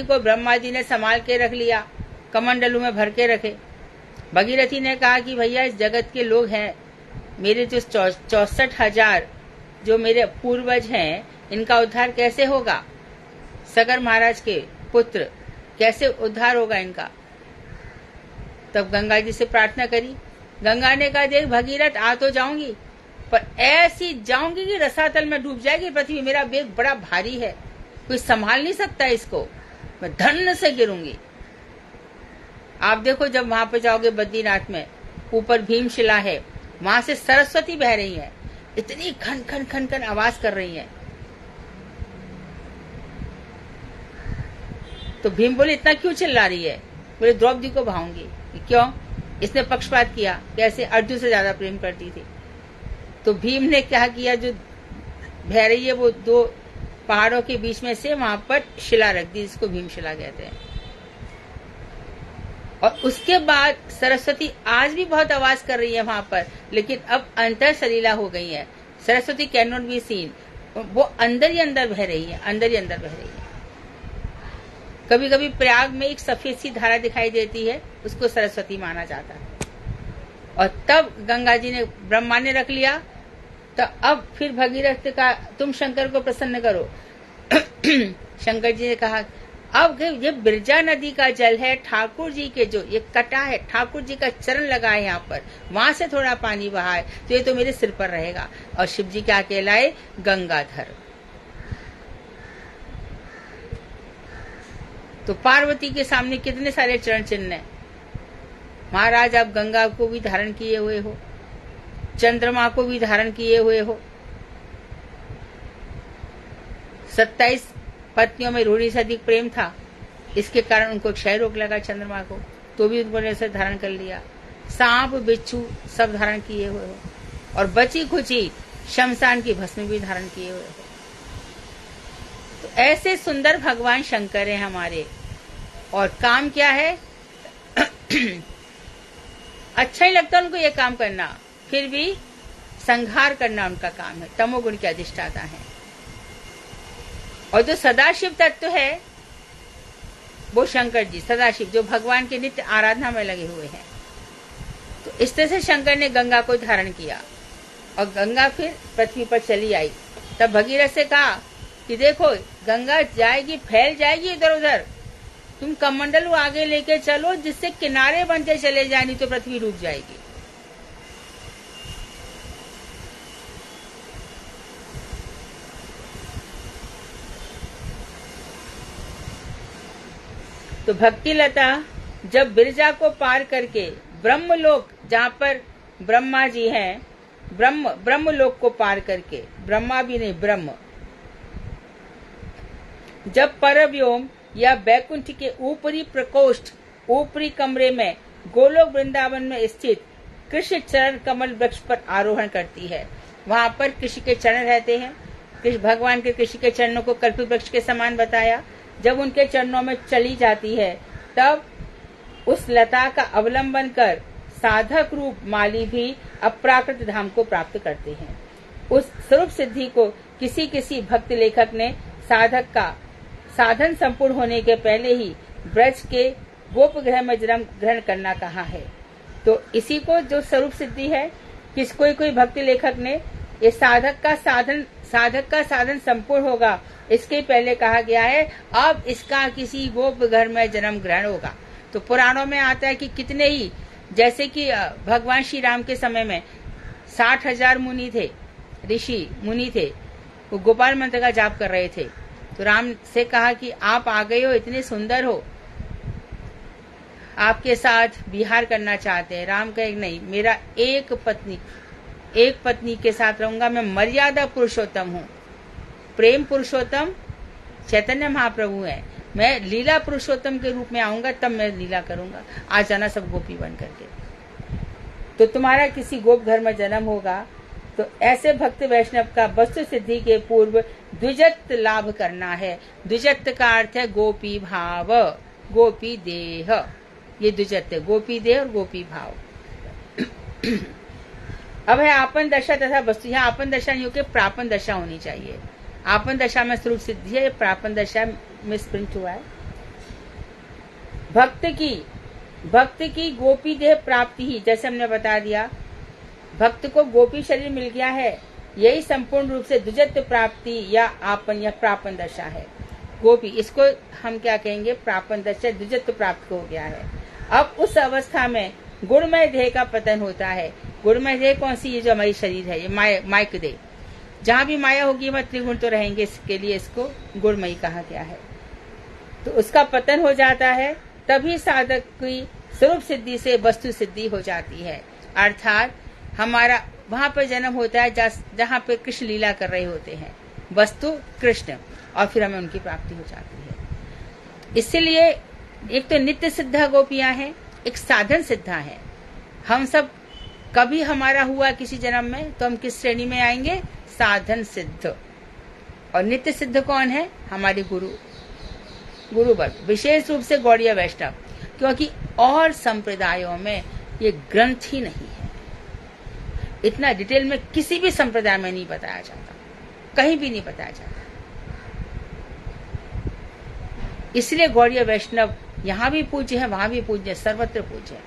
को ब्रह्मा जी ने संभाल के रख लिया, कमंडलू में भर के रखे। भगीरथी ने कहा कि भैया इस जगत के लोग हैं, मेरे जो 64,000 जो मेरे पूर्वज हैं, इनका उद्धार कैसे होगा? सगर महाराज के पुत्र, कैसे उद्धार होगा इनका? तब गंगा जी से प्रार्थना करी। गंगा ने कहा, देख भगीरथ, आ तो जाऊंगी, पर ऐसी जाऊंगी कि रसातल में डूब जाएगी पृथ्वी। मेरा बेग बड़ा भारी है, कोई संभाल नहीं सकता इसको, मैं धन्न से गिरूंगी। आप देखो, जब वहां पे जाओगे बद्रीनाथ में, ऊपर भीमशिला है, वहां से सरस्वती बह रही है, इतनी खन खन खन खन आवाज कर रही है। तो भीम बोले, इतना क्यों चिल्ला रही है? बोले, द्रौपदी को भाऊंगी। क्यों? इसने पक्षपात किया, कैसे? अर्जुन से ज्यादा प्रेम करती थी। तो भीम ने क्या किया, जो बह रही है वो दो पहाड़ों के बीच में से वहां पर शिला रख दी, जिसको भीमशिला कहते हैं। और उसके बाद सरस्वती आज भी बहुत आवाज कर रही है वहां पर, लेकिन अब अंतर सलीला हो गई है। Saraswati can not be seen, वो अंदर ही अंदर बह रही है, अंदर ही अंदर बह रही है। कभी कभी प्रयाग में एक सफेद सी धारा दिखाई देती है, उसको सरस्वती माना जाता है। और तब गंगा जी ने, ब्रह्मा ने रख लिया, तो अब फिर भगीरथ का, तुम शंकर को प्रसन्न करो। शंकर जी ने कहा, अब ये बिरजा नदी का जल है, ठाकुर जी के जो ये कटा है, ठाकुर जी का चरण लगा है यहाँ पर, वहां से थोड़ा पानी बहा है, तो ये तो मेरे सिर पर रहेगा। और शिव जी क्या कहलाए? गंगाधर। तो पार्वती के सामने कितने सारे चरण चिन्ह हैं। महाराज, आप गंगा को भी धारण किए हुए हो, चंद्रमा को भी धारण किए हुए हो। 27 पत्नियों में रूढ़ी से अधिक प्रेम था, इसके कारण उनको क्षय रोग लगा चंद्रमा को, तो भी उन्होंने ऐसे धारण कर लिया। सांप बिच्छू सब धारण किए हुए हो, और बची खुची शमशान की भस्म भी धारण किए हुए हो। तो ऐसे सुंदर भगवान शंकर हैं हमारे। और काम क्या है? अच्छा ही लगता है उनको ये काम करना, फिर भी संहार करना उनका काम है। तमोगुण के अधिष्ठाता है। और जो सदाशिव तत्व है वो शंकर जी, सदाशिव, जो भगवान की नित्य आराधना में लगे हुए हैं। तो इस तरह से शंकर ने गंगा को धारण किया, और गंगा फिर पृथ्वी पर चली आई। तब भगीरथ से कहा कि देखो, गंगा जाएगी, फैल जाएगी इधर उधर, तुम कमंडल आगे लेके चलो, जिससे किनारे बनते चले जाए, नहीं तो पृथ्वी डूब जाएगी। तो भक्ति लता जब बिरजा को पार करके ब्रह्मलोक, जहाँ पर ब्रह्मा जी हैं, ब्रह्मलोक को पार करके, ब्रह्मा भी नहीं ब्रह्म, जब परव्योम या बैकुंठ के ऊपरी प्रकोष्ठ, ऊपरी कमरे में गोलोक वृंदावन में स्थित कृष्ण चरण कमल वृक्ष पर आरोहण करती है। वहां पर कृष्ण के चरण रहते हैं। कृष्ण भगवान के कृष्ण के चरणों को कल्प वृक्ष के समान बताया। जब उनके चरणों में चली जाती है, तब उस लता का अवलंबन कर साधक रूप माली भी अप्राकृत धाम को प्राप्त करते हैं। उस स्वरूप सिद्धि को किसी किसी भक्त लेखक ने साधक का साधन संपूर्ण होने के पहले ही ब्रज के गोप गृह में जन्म ग्रहण करना कहा है। तो इसी को जो स्वरूप सिद्धि है, कोई भक्त लेखक ने ये साधक का साधन संपूर्ण होगा, इसके पहले कहा गया है अब इसका किसी गोप घर में जन्म ग्रहण होगा। तो पुराणों में आता है कि कितने ही, जैसे कि भगवान श्री राम के समय में 60,000 मुनि थे, ऋषि मुनि थे, वो गोपाल मंत्र का जाप कर रहे थे। तो राम से कहा कि आप आ गए हो, इतने सुंदर हो, आपके साथ विहार करना चाहते हैं। राम कहे नहीं, मेरा एक पत्नी के साथ रहूंगा, मैं मर्यादा पुरुषोत्तम हूँ। प्रेम पुरुषोत्तम चैतन्य महाप्रभु है, मैं लीला पुरुषोत्तम के रूप में आऊंगा, तब मैं लीला करूंगा। आ जाना सब गोपी बन करके। तो तुम्हारा किसी गोप घर में जन्म होगा। तो ऐसे भक्त वैष्णव का वस्तु सिद्धि के पूर्व द्विजत्व लाभ करना है। द्विजत्व का अर्थ है गोपी भाव, गोपी देह, ये द्विजत्व, गोपी देह और गोपी भाव। अब है आपन दशा तथा वस्तु। यहाँ आपन दशा नहीं होकर प्रापन दशा होनी चाहिए। आपन दशा में स्वरूप सिद्धि है, प्रापन दशा में स्प्रिंट हुआ है। भक्त की गोपी देह प्राप्ति ही, जैसे हमने बता दिया, भक्त को गोपी शरीर मिल गया है, यही संपूर्ण रूप से द्विजत्व प्राप्ति या आपन या प्रापन दशा है। गोपी, इसको हम क्या कहेंगे, प्रापन दशा, द्विजत्व प्राप्त हो गया है। अब उस अवस्था में गुणमय देह का पतन होता है। गुणमय देह कौन सी? ये जो हमारी शरीर है, ये माइक देह। जहां भी माया होगी वहां त्रिगुण तो रहेंगे, इसके लिए इसको गुणमयी कहा गया है। तो उसका पतन हो जाता है, तभी साधक की स्वरूप सिद्धि से वस्तु सिद्धि हो जाती है। अर्थात हमारा वहां पर जन्म होता है जहां पे कृष्ण लीला कर रहे होते हैं, वस्तु कृष्ण, और फिर हमें उनकी प्राप्ति हो जाती है। इसलिए एक तो नित्य सिद्धा गोपियां हैं, एक साधन सिद्धा है। हम सब कभी हमारा हुआ किसी जन्म में तो हम किस श्रेणी में आएंगे? साधन सिद्ध। और नित्य सिद्ध कौन है? हमारे गुरु वर्ग, विशेष रूप से गौड़ीय वैष्णव, क्योंकि और संप्रदायों में ये ग्रंथ ही नहीं है। इतना डिटेल में किसी भी संप्रदाय में नहीं बताया जाता, कहीं भी नहीं बताया जाता। इसलिए गौड़ीय वैष्णव यहाँ भी पूज्य है, वहां भी पूज्य है, सर्वत्र पूज्य है।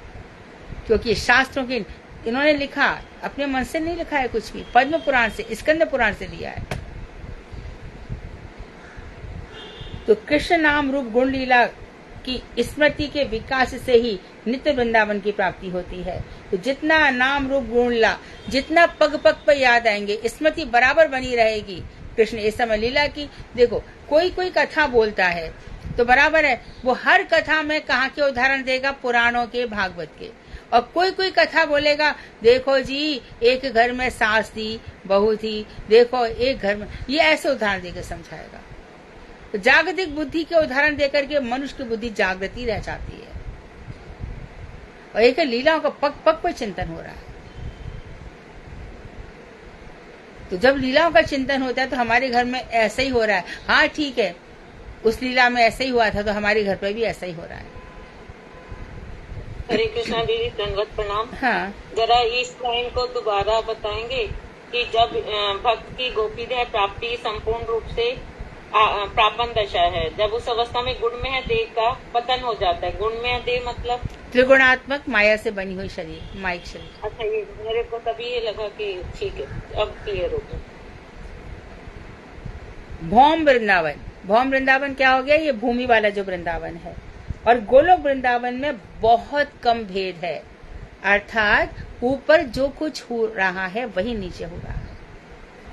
क्योंकि शास्त्रों के इन्होंने लिखा, अपने मन से नहीं लिखा है कुछ भी, पद्म पुराण से, स्कंद पुराण से लिया है। तो कृष्ण नाम रूप गुण लीला की स्मृति के विकास से ही नित्य वृंदावन की प्राप्ति होती है। तो जितना नाम रूप गुण लीला, जितना पग पग पर याद आएंगे, स्मृति बराबर बनी रहेगी। कृष्ण इस समय लीला की, देखो कोई कथा बोलता है तो बराबर है, वो हर कथा में कहाँ के उदाहरण देगा? पुराणों के, भागवत के। और कोई कथा बोलेगा, देखो जी एक घर में सास थी, बहू थी, देखो एक घर में, ये ऐसे उदाहरण देकर समझाएगा। तो जागतिक बुद्धि के उदाहरण देकर के मनुष्य की बुद्धि जागृति रह जाती है। और एक लीलाओं का पग पग पर चिंतन हो रहा है। तो जब लीलाओं का चिंतन होता है तो हमारे घर में ऐसा ही हो रहा है। हाँ ठीक है, उस लीला में ऐसा ही हुआ था तो हमारे घर पर भी ऐसा ही हो रहा है। हरे कृष्णा दीदी, दंडवत प्रणाम। हाँ, जरा इस लाइन को दोबारा बताएंगे कि जब भक्त की गोपी देह प्राप्ति संपूर्ण रूप से प्रापन दशा है, जब उस अवस्था में गुणमय देह का पतन हो जाता है। गुणमय देह मतलब त्रिगुणात्मक माया से बनी हुई शरीर, माइक शरीर। अच्छा, ये मेरे को तभी ये लगा कि ठीक है, अब क्लियर हो गया। भौम वृंदावन, भौम वृंदावन क्या हो गया? ये भूमि वाला जो वृंदावन है। और गोलोक वृंदावन में बहुत कम भेद है। अर्थात ऊपर जो कुछ हो रहा है वही नीचे हो रहा है।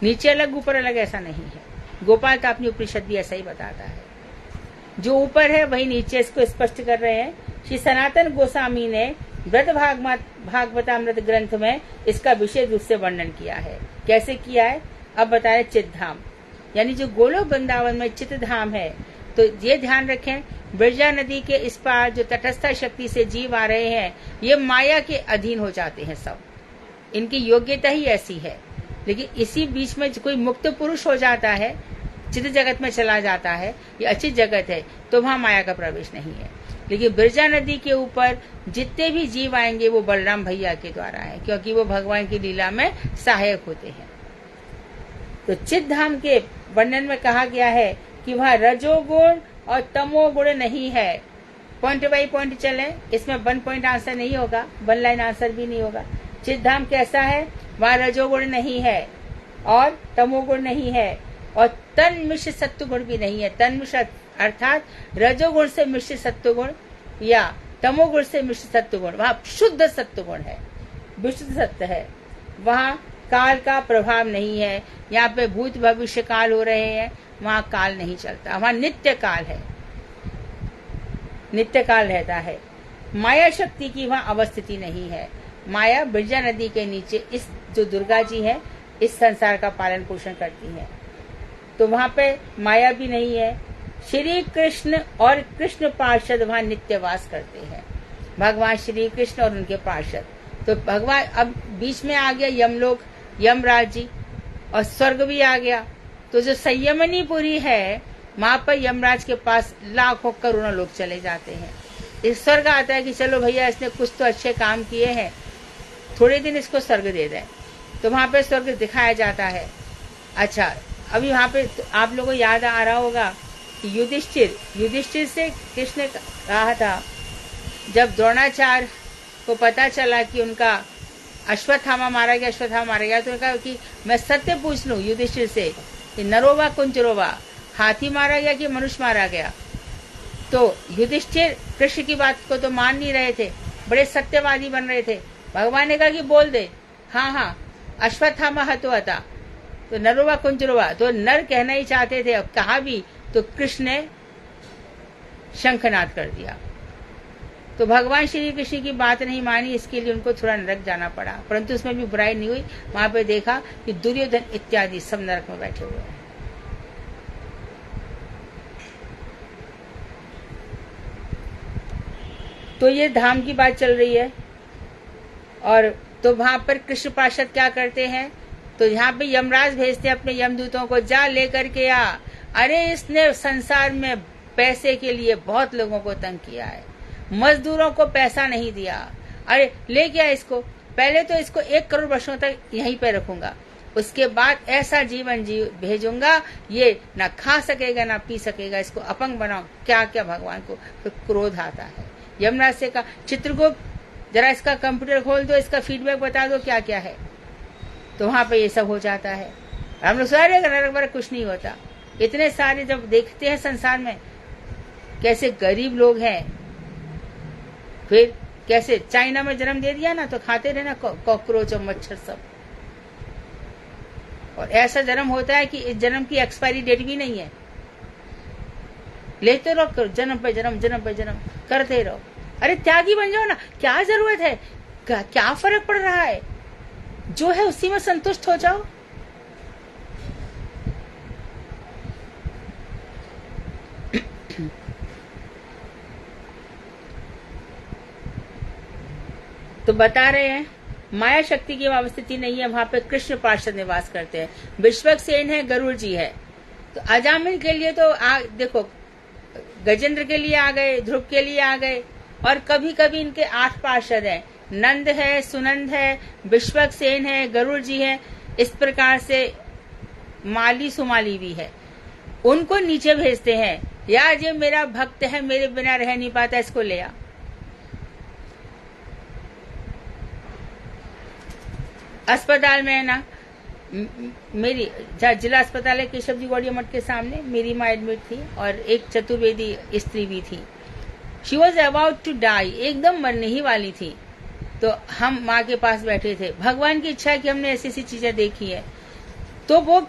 नीचे अलग ऊपर अलग ऐसा नहीं है। गोपाल का अपनी उपनिषद भी ऐसा ही बताता है, जो ऊपर है वही नीचे। इसको स्पष्ट कर रहे हैं श्री सनातन गोस्वामी ने व्रत भागवतामृत ग्रंथ में इसका विशेष रूप से वर्णन किया है। कैसे किया है अब बता रहे। चित्तधाम, यानी जो गोलोक वृंदावन में चित्तधाम है, तो ये ध्यान रखें, बिरजा नदी के इस पार जो तटस्थ शक्ति से जीव आ रहे हैं, ये माया के अधीन हो जाते हैं सब। इनकी योग्यता ही ऐसी है। लेकिन इसी बीच में कोई मुक्त पुरुष हो जाता है, चित्त जगत में चला जाता है, ये अच्छी जगत है, तो वहां माया का प्रवेश नहीं है। लेकिन बिरजा नदी के ऊपर जितने भी जीव आएंगे वो बलराम भैया के द्वारा है, क्योंकि वो भगवान की लीला में सहायक होते हैं। तो चित्तधाम के वर्णन में कहा गया है कि वहाँ रजोगुण और तमोगुण नहीं है। पॉइंट बाई पॉइंट चले, इसमें 1 पॉइंट आंसर नहीं होगा, 1 लाइन आंसर भी नहीं होगा। चित्तधाम कैसा है? वहाँ रजोगुण नहीं है और तमोगुण नहीं है और तन मिश्र सत्वगुण भी नहीं है। तन मिश्र अर्थात रजोगुण से मिश्र सत्वगुण या तमोगुण से मिश्र सत्वगुण, वहाँ शुद्ध सत्वगुण है, विशुद्ध सत्य है। वहाँ काल का प्रभाव नहीं है। यहाँ पे भूत भविष्य काल हो रहे हैं, वहाँ काल नहीं चलता, वहाँ नित्य काल है, नित्य काल रहता है। माया शक्ति की वहाँ अवस्थिति नहीं है। माया बिरजा नदी के नीचे इस जो दुर्गा जी है, इस संसार का पालन पोषण करती है, तो वहाँ पे माया भी नहीं है। श्री कृष्ण और कृष्ण पार्षद वहाँ नित्यवास करते हैं, भगवान श्री कृष्ण और उनके पार्षद। तो भगवान अब बीच में आ गया यमलोक, यमराज जी, और स्वर्ग भी आ गया। तो जो संयमनीपुरी है, वहां पर यमराज के पास लाखों करोड़ों लोग चले जाते हैं। इस स्वर्ग आता है कि चलो भैया इसने कुछ तो अच्छे काम किए हैं, थोड़े दिन इसको स्वर्ग दे दें, तो वहां पे स्वर्ग दिखाया जाता है। अच्छा, अभी वहां पे तो आप लोगों को याद आ रहा होगा कि युधिष्ठिर से कृष्ण ने कहा था, जब द्रोणाचार्य को पता चला कि उनका अश्वत्थामा मारा गया, अश्वत्थामा मारा गया, तो कहा कि मैं सत्य पूछ लूं युधिष्ठिर से कि नरोवा कुंजरोवा, हाथी मारा गया कि मनुष्य मारा गया? तो युधिष्ठिर कृष्ण की बात को तो मान नहीं रहे थे, बड़े सत्यवादी बन रहे थे। भगवान ने कहा कि बोल दे, हाँ हाँ अश्वत्थामा हतोहता, तो नरोवा कुंजरोवा, तो नर कहना ही चाहते थे, अब कहा भी तो कृष्ण ने शंखनाद कर दिया। तो भगवान श्री कृष्ण की बात नहीं मानी, इसके लिए उनको थोड़ा नरक जाना पड़ा, परंतु उसमें भी बुराई नहीं हुई। वहां पे देखा कि दुर्योधन इत्यादि सब नरक में बैठे हुए हैं। तो ये धाम की बात चल रही है। और तो वहां पर कृष्ण पार्षद क्या करते हैं, तो यहाँ पे यमराज भेजते हैं अपने यमदूतों को, जा लेकर के आ। अरे इसने संसार में पैसे के लिए बहुत लोगों को तंग किया है, मजदूरों को पैसा नहीं दिया, अरे ले गया इसको, पहले तो इसको 1 करोड़ वर्षों तक यहीं पे रखूंगा, उसके बाद ऐसा जीवन भेजूंगा, ये ना खा सकेगा ना पी सकेगा, इसको अपंग बनाओ। क्या क्या भगवान को तो क्रोध आता है। यमराज से कहा, चित्रगुप्त जरा इसका कंप्यूटर खोल दो, इसका फीडबैक बता दो क्या क्या है। तो वहां पे ये सब हो जाता है। हम लोग सारे नरक वरक कुछ नहीं होता। इतने सारे जब देखते हैं संसार में कैसे गरीब लोग हैं, फिर कैसे चाइना में जन्म दे दिया ना तो खाते रहना कॉकरोच और मच्छर सब। और ऐसा जन्म होता है कि इस जन्म की एक्सपायरी डेट भी नहीं है, लेते रहो जन्म पे जन्म, जन्म पे जन्म करते रहो। अरे त्यागी बन जाओ ना, क्या जरूरत है, क्या फर्क पड़ रहा है, जो है उसी में संतुष्ट हो जाओ। तो बता रहे हैं माया शक्ति की वहां स्थिति नहीं है, वहां पे कृष्ण पार्षद निवास करते हैं। विश्वक्सेन है, गरुड़ जी है। तो अजामिल के लिए तो देखो गजेंद्र के लिए आ गए, ध्रुव के लिए आ गए, और कभी कभी इनके 8 पार्षद हैं, नंद है, सुनंद है, विश्वक्सेन है, गरुड़ जी है, इस प्रकार से माली सुमाली भी है। उनको नीचे भेजते हैं, यार ये मेरा भक्त है, मेरे बिना रह नहीं पाता, इसको ले आ। अस्पताल में है ना, मेरी जिला अस्पताल है केशव जी गौड़िया मठ के सामने, मेरी माँ एडमिट थी और एक चतुर्वेदी स्त्री भी थी। She was about to die, एकदम मरने ही वाली थी। तो हम माँ के पास बैठे थे, भगवान की इच्छा है कि हमने ऐसी ऐसी चीजें देखी है। तो वो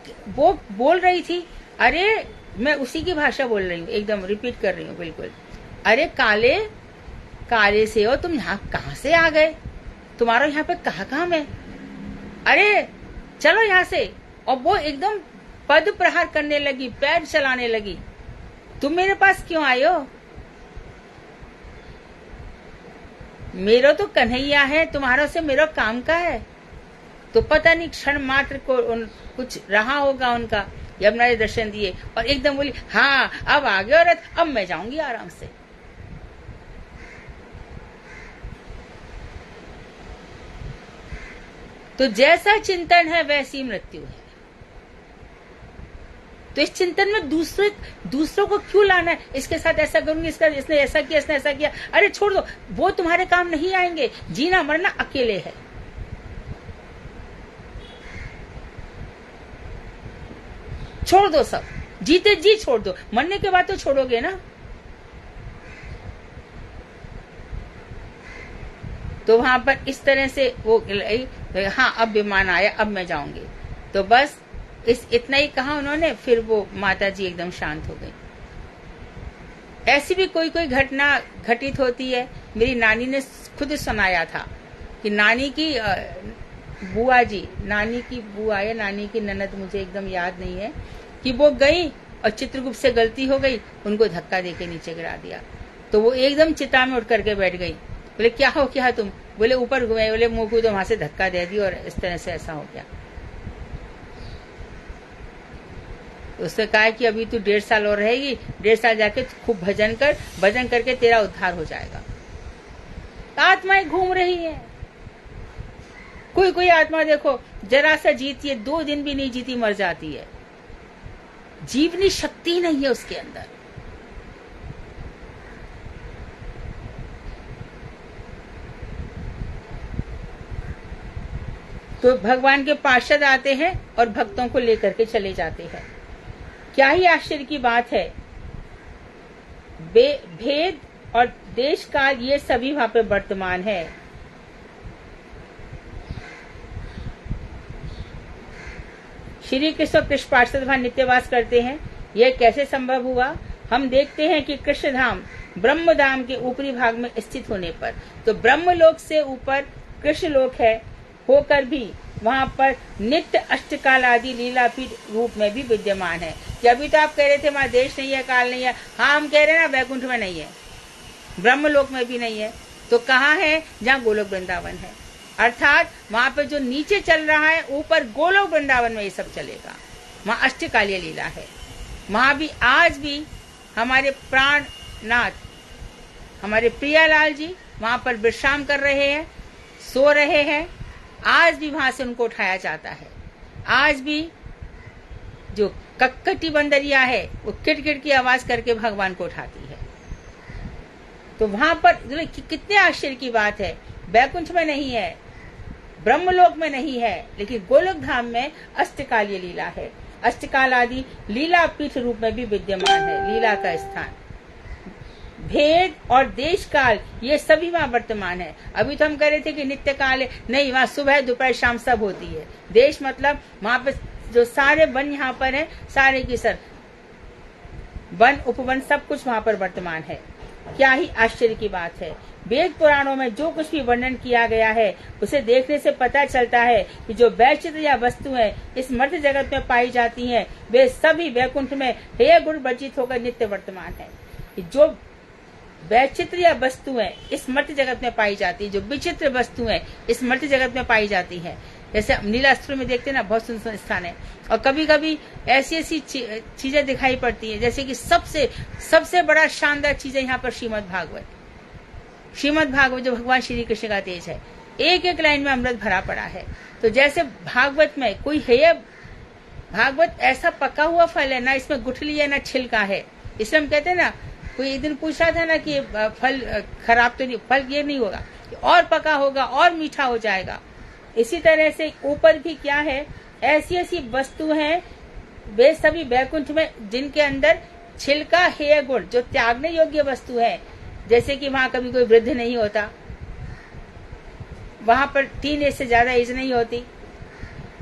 बोल रही थी, अरे मैं उसी की भाषा बोल रही हूँ, एकदम रिपीट कर रही हूँ बिल्कुल। अरे काले काले से हो तुम, यहाँ कहाँ से आ गए, तुम्हारा यहाँ पे कहाँ काम है, अरे चलो यहाँ से। और वो एकदम पद प्रहार करने लगी, पैर चलाने लगी, तुम मेरे पास क्यों आए हो, मेरा तो कन्हैया है, तुम्हारा से मेरा काम का है। तो पता नहीं क्षण मात्र को कुछ रहा होगा उनका, यमुना ने दर्शन दिए और एकदम बोली, हाँ अब आ गया औरत, अब मैं जाऊंगी आराम से। तो जैसा चिंतन है वैसी मृत्यु है। तो इस चिंतन में दूसरों को क्यों लाना है, इसके साथ ऐसा करूंगी, इसने ऐसा किया, इसने ऐसा किया, अरे छोड़ दो, वो तुम्हारे काम नहीं आएंगे। जीना मरना अकेले है। छोड़ दो सब, जीते जी छोड़ दो, मरने के बाद तो छोड़ोगे ना। तो वहां पर इस तरह से वो, हाँ अब विमान आया, अब मैं जाऊंगी। तो बस इतना ही कहा उन्होंने, फिर वो माता जी एकदम शांत हो गई। ऐसी भी कोई कोई घटना घटित होती है। मेरी नानी ने खुद सुनाया था कि नानी की बुआ जी, नानी की बुआ या नानी की ननद, मुझे एकदम याद नहीं है, कि वो गई और चित्रगुप्त से गलती हो गई, उनको धक्का देके नीचे गिरा दिया। तो वो एकदम चिता में उठ करके बैठ गई। बोले क्या हो क्या तुम, बोले ऊपर घुमाए, बोले मुंह को तो वहां से धक्का दे दी और इस तरह से ऐसा हो गया। उसने कहा कि अभी तू 1.5 साल और रहेगी, 1.5 साल जाके खूब भजन कर, भजन करके तेरा उद्धार हो जाएगा। आत्माएं घूम रही है। कोई कोई आत्मा देखो जरा सा जीती है, 2 दिन भी नहीं जीती मर जाती है, जीवनी शक्ति नहीं है उसके अंदर। तो भगवान के पार्षद आते हैं और भक्तों को लेकर के चले जाते हैं। क्या ही आश्चर्य की बात है। भेद और देश काल ये सभी वहां पे वर्तमान है। श्री कृष्ण कृष्ण पार्षद वहां नित्यवास करते हैं। यह कैसे संभव हुआ? हम देखते हैं कि कृष्ण धाम ब्रह्म धाम के ऊपरी भाग में स्थित होने पर, तो ब्रह्मलोक से ऊपर कृष्ण लोक है, होकर भी वहां पर नित्य अष्टकाल आदि लीलापीठ रूप में भी विद्यमान है। कि अभी तो आप कह रहे थे वहां देश नहीं है, काल नहीं है। हाँ, हम कह रहे हैं ना, वैकुंठ में नहीं है, ब्रह्मलोक में भी नहीं है, तो कहाँ है? जहाँ गोलोक वृंदावन है। अर्थात वहां पे जो नीचे चल रहा है, ऊपर गोलोक वृंदावन में ये सब चलेगा। वहां अष्टकालीय लीला है। वहां भी आज भी हमारे प्राणनाथ, हमारे प्रियालाल जी वहां पर विश्राम कर रहे हैं, सो रहे हैं। आज भी वहां से उनको उठाया जाता है। आज भी जो कक्कटी बंदरिया है वो किटकिट की आवाज करके भगवान को उठाती है। तो वहां पर कितने आश्चर्य की बात है। वैकुंठ में नहीं है, ब्रह्मलोक में नहीं है, लेकिन गोलोक धाम में अष्टकालीय लीला है। अष्टकाल आदि लीला पीठ रूप में भी विद्यमान है, लीला का स्थान। भेद और देश काल ये सभी वहां वर्तमान है। अभी तो हम कह रहे थे कि नित्य काल है, नहीं, वहां सुबह दोपहर शाम सब होती है। देश मतलब वहां पे जो सारे वन यहाँ पर है, सारे की सर वन उपवन सब कुछ वहां पर वर्तमान है। क्या ही आश्चर्य की बात है। वेद पुराणों में जो कुछ भी वर्णन किया गया है, उसे देखने से पता चलता है कि जो वैचित्र या वस्तुएं इस मर्त्य जगत में पाई जाती हैं, वे सभी वैकुंठ में हेय गुण वर्जित होकर नित्य वर्तमान है। जो वैचित्र या वस्तुएं इस मर्त्य जगत में पाई जाती है, जो विचित्र वस्तुएं इस मर्त्य जगत में पाई जाती हैं, जैसे नीलास्त्र में देखते हैं ना, बहुत सुंदर स्थान है। और कभी कभी ऐसी ऐसी चीजें दिखाई पड़ती हैं, जैसे कि सबसे बड़ा शानदार चीज है यहाँ पर श्रीमद् भागवत जो भगवान श्री कृष्ण का तेज है। एक एक लाइन में अमृत भरा पड़ा है। तो जैसे भागवत में कोई है, भागवत ऐसा पका हुआ फल है ना, इसमें गुठली है ना छिलका है। इसलिए हम कहते हैं ना, कोई एक दिन पूछ रहा था ना कि फल खराब तो नहीं, फल ये नहीं होगा, और पका होगा और मीठा हो जाएगा। इसी तरह से ऊपर भी क्या है, ऐसी ऐसी वस्तु हैं, वे सभी वैकुंठ में जिनके अंदर छिलका हेय गुण, जो त्यागने योग्य वस्तु है। जैसे कि वहां कभी कोई वृद्ध नहीं होता, वहां पर 3 एज से ज्यादा एज नहीं होती।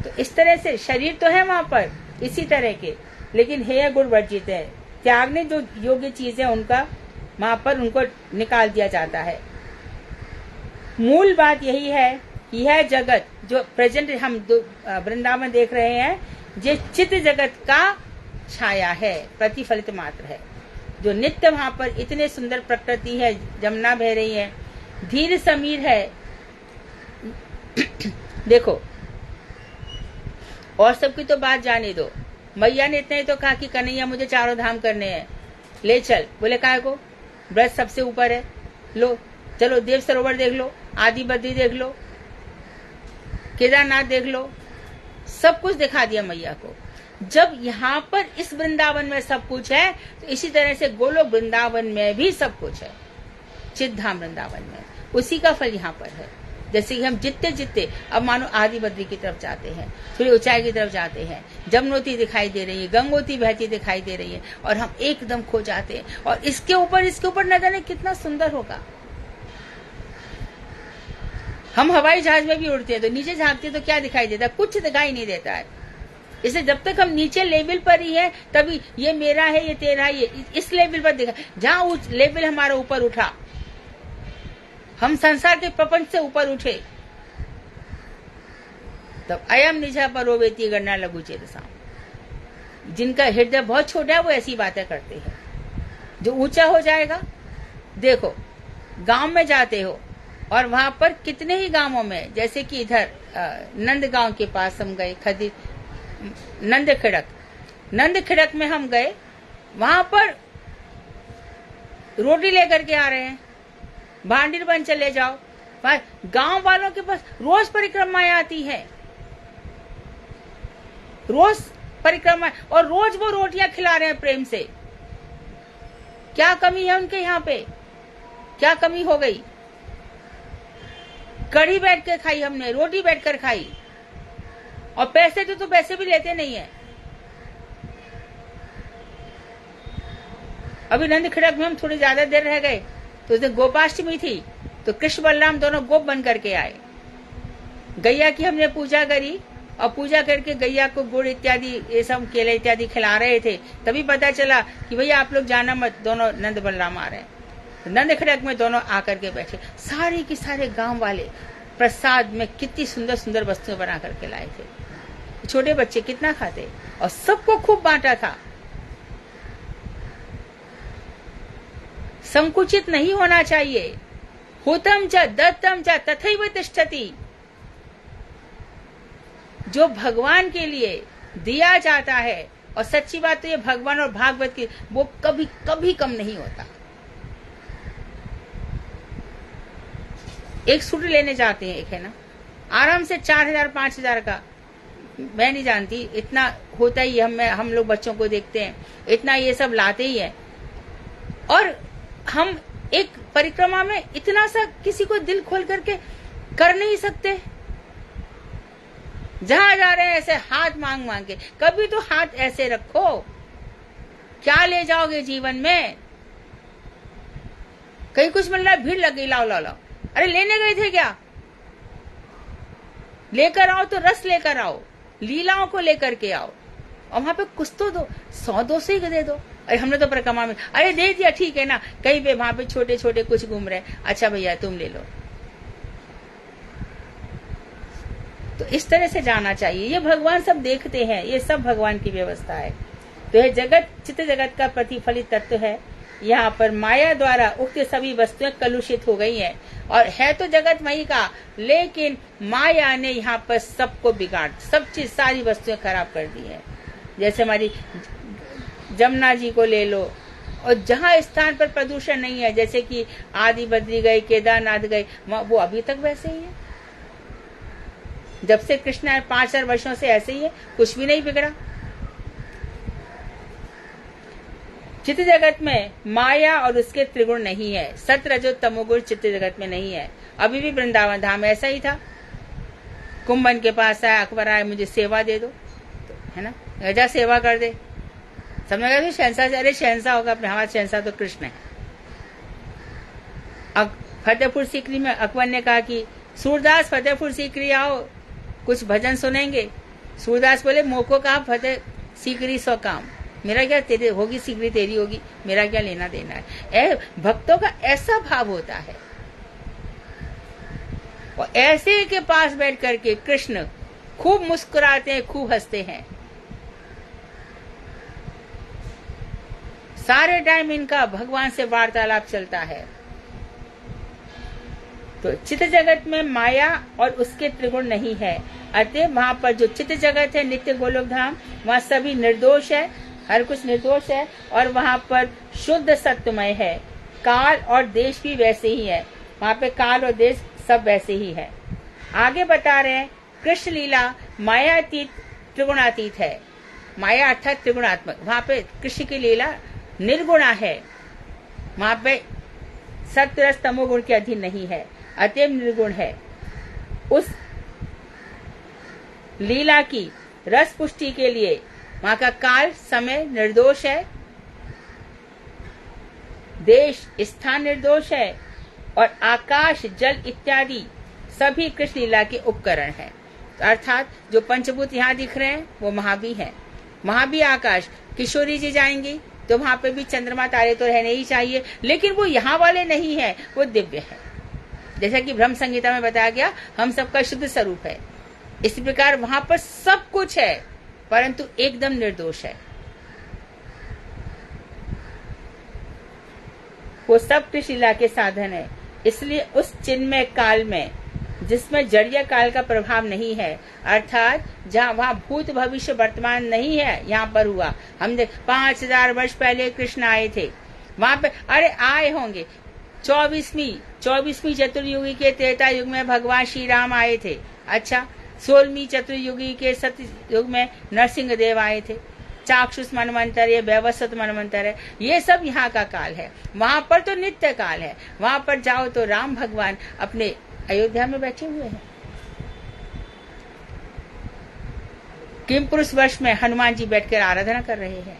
तो इस तरह से शरीर तो है वहां पर इसी तरह के, लेकिन हेय गुण वर्जित है। त्यागने जो योग्य चीज है उनका वहां पर उनको निकाल दिया जाता है। मूल बात यही है कि यह जगत जो प्रेजेंट हम वृंदावन देख रहे हैं, ये चित्त जगत का छाया है, प्रतिफलित मात्र है। जो नित्य वहां पर इतने सुंदर प्रकृति है, जमुना बह रही है, धीर समीर है। देखो, और सबकी तो बात जाने दो। मैया ने इतना ही तो कहा कि कन्हैया मुझे 4 धाम करने हैं, ले चल। बोले काहे को? ब्रज सबसे ऊपर है, लो चलो देव सरोवर देख लो, आदि बद्री देख लो, केदारनाथ देख लो, सब कुछ दिखा दिया मैया को। जब यहाँ पर इस वृंदावन में सब कुछ है, तो इसी तरह से गोलोक वृंदावन में भी सब कुछ है। चिद्धाम वृंदावन में उसी का फल यहाँ पर है। जैसे कि हम जितते अब मानो आदि बद्री की तरफ जाते हैं, थोड़ी ऊंचाई की तरफ जाते हैं, जमुनोत्री दिखाई दे रही है, गंगोत्री बहती दिखाई दे रही है, और हम एकदम खो जाते हैं। और इसके ऊपर न जाने कितना सुंदर होगा। हम हवाई जहाज में भी उड़ते हैं तो नीचे झांकते हैं तो क्या दिखाई देता है? कुछ दिखाई नहीं देता है। इसलिए जब तक हम नीचे लेवल पर ही है, तभी ये मेरा है, ये तेरा है, ये इस लेवल पर दिखा। जहां लेवल हमारा ऊपर उठा, हम संसार के प्रपंच से ऊपर उठे, तब अयम निजा परोवेती गणना लघु चेतसा। जिनका हृदय बहुत छोटा है वो ऐसी बातें करते हैं। जो ऊंचा हो जाएगा, देखो गांव में जाते हो और वहां पर कितने ही गांवों में, जैसे कि इधर नंदगांव के पास हम गए, खदी नंद खिड़क में हम गए, वहां पर रोटी लेकर के आ रहे हैं, भांडीर बन चले जाओ। गांव वालों के पास रोज परिक्रमाएं आती है, रोज परिक्रमा, और रोज वो रोटियां खिला रहे हैं प्रेम से। क्या कमी है उनके यहाँ पे? क्या कमी हो गई? कढ़ी बैठ कर खाई हमने, रोटी बैठ कर खाई, और पैसे तो पैसे भी लेते नहीं है। अभी नंद खड़क में हम थोड़ी ज्यादा देर रह गए तो उस दिन गोपाष्टमी थी, तो कृष्ण बलराम दोनों गोप बन करके आए। गैया की हमने पूजा करी और पूजा करके गैया को गुड़ इत्यादि ये सब केले इत्यादि खिला रहे थे। तभी पता चला कि भैया आप लोग जाना मत, दोनों नंद बलराम आ रहे हैं। तो नंद खड़क में दोनों आकर के बैठे। सारे के सारे गांव वाले प्रसाद में कितनी सुंदर सुंदर वस्तुएं बना करके लाए थे। छोटे बच्चे कितना खाते, और सबको खूब बांटा था। संकुचित नहीं होना चाहिए। हुतम च दत्तम च तथैव तिष्ठति। जो भगवान के लिए दिया जाता है, और सच्ची बात तो ये भगवान और भागवत की, वो कभी कभी कम नहीं होता। एक सूट लेने जाते हैं, एक है ना, आराम से 4000 5000 का, मैं नहीं जानती, इतना होता ही हम लोग बच्चों को देखते हैं, इतना ये सब लाते ही है। और हम एक परिक्रमा में इतना सा किसी को दिल खोल करके कर नहीं सकते। जहां जा रहे हैं ऐसे हाथ मांग मांग के, कभी तो हाथ ऐसे रखो। क्या ले जाओगे जीवन में? कहीं कुछ मिल रहा है, भीड़ लग गई, लाओ लाओ लाओ। अरे लेने गए थे क्या? लेकर आओ तो रस लेकर आओ, लीलाओं को लेकर के आओ, और वहां पे कुछ तो दो, 100-200 ही दे दो। अरे हमने तो परिक्रमा में, अरे दे दिया, ठीक है ना। कहीं पे वहां पे छोटे छोटे कुछ घूम रहे, अच्छा भैया तुम ले लो। तो इस तरह से जाना चाहिए। ये भगवान सब देखते हैं, ये सब भगवान की व्यवस्था है। तो यह जगत चित्त जगत का प्रतिफलित तत्व है। यहाँ पर माया द्वारा उक्त सभी वस्तुएं कलुषित हो गई हैं, और है तो जगतमयी का, लेकिन माया ने यहाँ पर सबको बिगाड़, सब चीज सारी वस्तुएं खराब कर दी है। जैसे हमारी जमुना जी को ले लो, और जहाँ स्थान पर प्रदूषण नहीं है, जैसे कि आदि बद्री गए, केदारनाथ गए, वो अभी तक वैसे ही है। जब से कृष्ण आए 5000 वर्षों से ऐसे ही है, कुछ भी नहीं बिगड़ा। चित्त जगत में माया और उसके त्रिगुण नहीं है। सत रजो तमोगुण चित्त जगत में नहीं है। अभी भी वृंदावन धाम ऐसा ही था। कुंभन के पास आया, अकबर आया, मुझे सेवा दे दो, तो है ना, राजा सेवा कर दे। सबने कहा शहंशाह, अरे शहंशाह होगा अपने, हमारा शहंशाह तो कृष्ण है। अब फतेहपुर सीकरी में अकबर ने कहा कि सूरदास फतेहपुर सीकरी आओ, कुछ भजन सुनेंगे। सूरदास बोले मोको कहा फतेह सीकरी सौ काम, मेरा क्या, तेरी होगी सीकरी तेरी होगी, मेरा क्या लेना देना है। भक्तों का ऐसा भाव होता है। और ऐसे के पास बैठ करके कृष्ण खूब मुस्कुराते हैं, खूब हंसते हैं। सारे टाइम इनका भगवान से वार्तालाप चलता है। तो चित्त जगत में माया और उसके त्रिगुण नहीं है। अतः वहां पर जो चित्त जगत है, नित्य गोलोक धाम, वहां सभी निर्दोष है, हर कुछ निर्दोष है, और वहां पर शुद्ध सत्यमय है। काल और देश भी वैसे ही है, वहां पे काल और देश सब वैसे ही है। आगे बता रहे हैं कृष्ण लीला मायातीत त्रिगुणातीत है। माया अर्थात त्रिगुणात्मक, वहां पे कृष्ण की लीला निर्गुणा है, वहां पे सत्य रस तमोगुण के अधीन नहीं है, अतएव निर्गुण है। उस लीला की रस पुष्टि के लिए वहां का काल समय निर्दोष है, देश स्थान निर्दोष है, और आकाश जल इत्यादि सभी कृष्ण लीला के उपकरण हैं। अर्थात जो पंचभूत यहाँ दिख रहे हैं वो वहां भी है, वहां भी आकाश। किशोरी जी जाएंगी तो वहां पे भी चंद्रमा तारे तो रहने ही चाहिए, लेकिन वो यहाँ वाले नहीं है, वो दिव्य है। जैसा कि ब्रह्म संहिता में बताया गया, हम सबका शुद्ध स्वरूप है। इसी प्रकार वहां पर सब कुछ है, परंतु एकदम निर्दोष है। वो सब कृष्ण लीला के साधन है। इसलिए उस चिन्मय काल में, जिसमें जड़ीय काल का प्रभाव नहीं है, अर्थात जहाँ वहाँ भूत भविष्य वर्तमान नहीं है, यहाँ पर हुआ। हम 5000 वर्ष पहले कृष्ण आए थे, वहां पे अरे आए होंगे 24वीं चतुर्युगी के त्रेता युग में भगवान श्री राम आए थे। अच्छा, 16वीं चतुर्युगी के सत्य युग में नरसिंह देव आए थे। चाक्षुष मनवंतर है, वैवस्वत मनवंतर है, ये सब यहाँ का काल है। वहां पर तो नित्य काल है। वहां पर जाओ तो राम भगवान अपने अयोध्या में बैठे हुए हैं। किम पुरुष वर्ष में हनुमान जी बैठकर आराधना कर रहे हैं।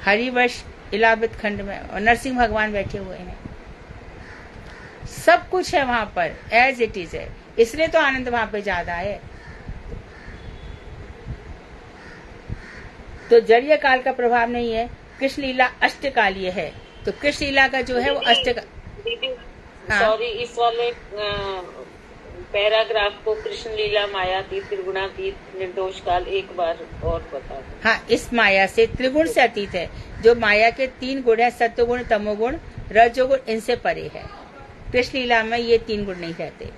हरिवर्ष इलाहाबाद खंड में और नरसिंह भगवान बैठे हुए हैं। सब कुछ है वहां पर एज इट इज है, इसलिए तो आनंद वहां पे ज्यादा है। तो जड़ीय काल का प्रभाव नहीं है। कृष्ण लीला अष्टकालीय है, तो कृष्ण लीला का जो है वो सॉरी, इस वाले पैराग्राफ को कृष्ण लीला मायातीत त्रिगुणातीत निर्दोष काल एक बार और बता दो। हाँ, इस माया से त्रिगुण से अतीत है। जो माया के 3 गुण है, सत्वगुण, तमोगुण, रजोगुण, इनसे परे है। कृष्ण लीला में ये 3 गुण नहीं रहते।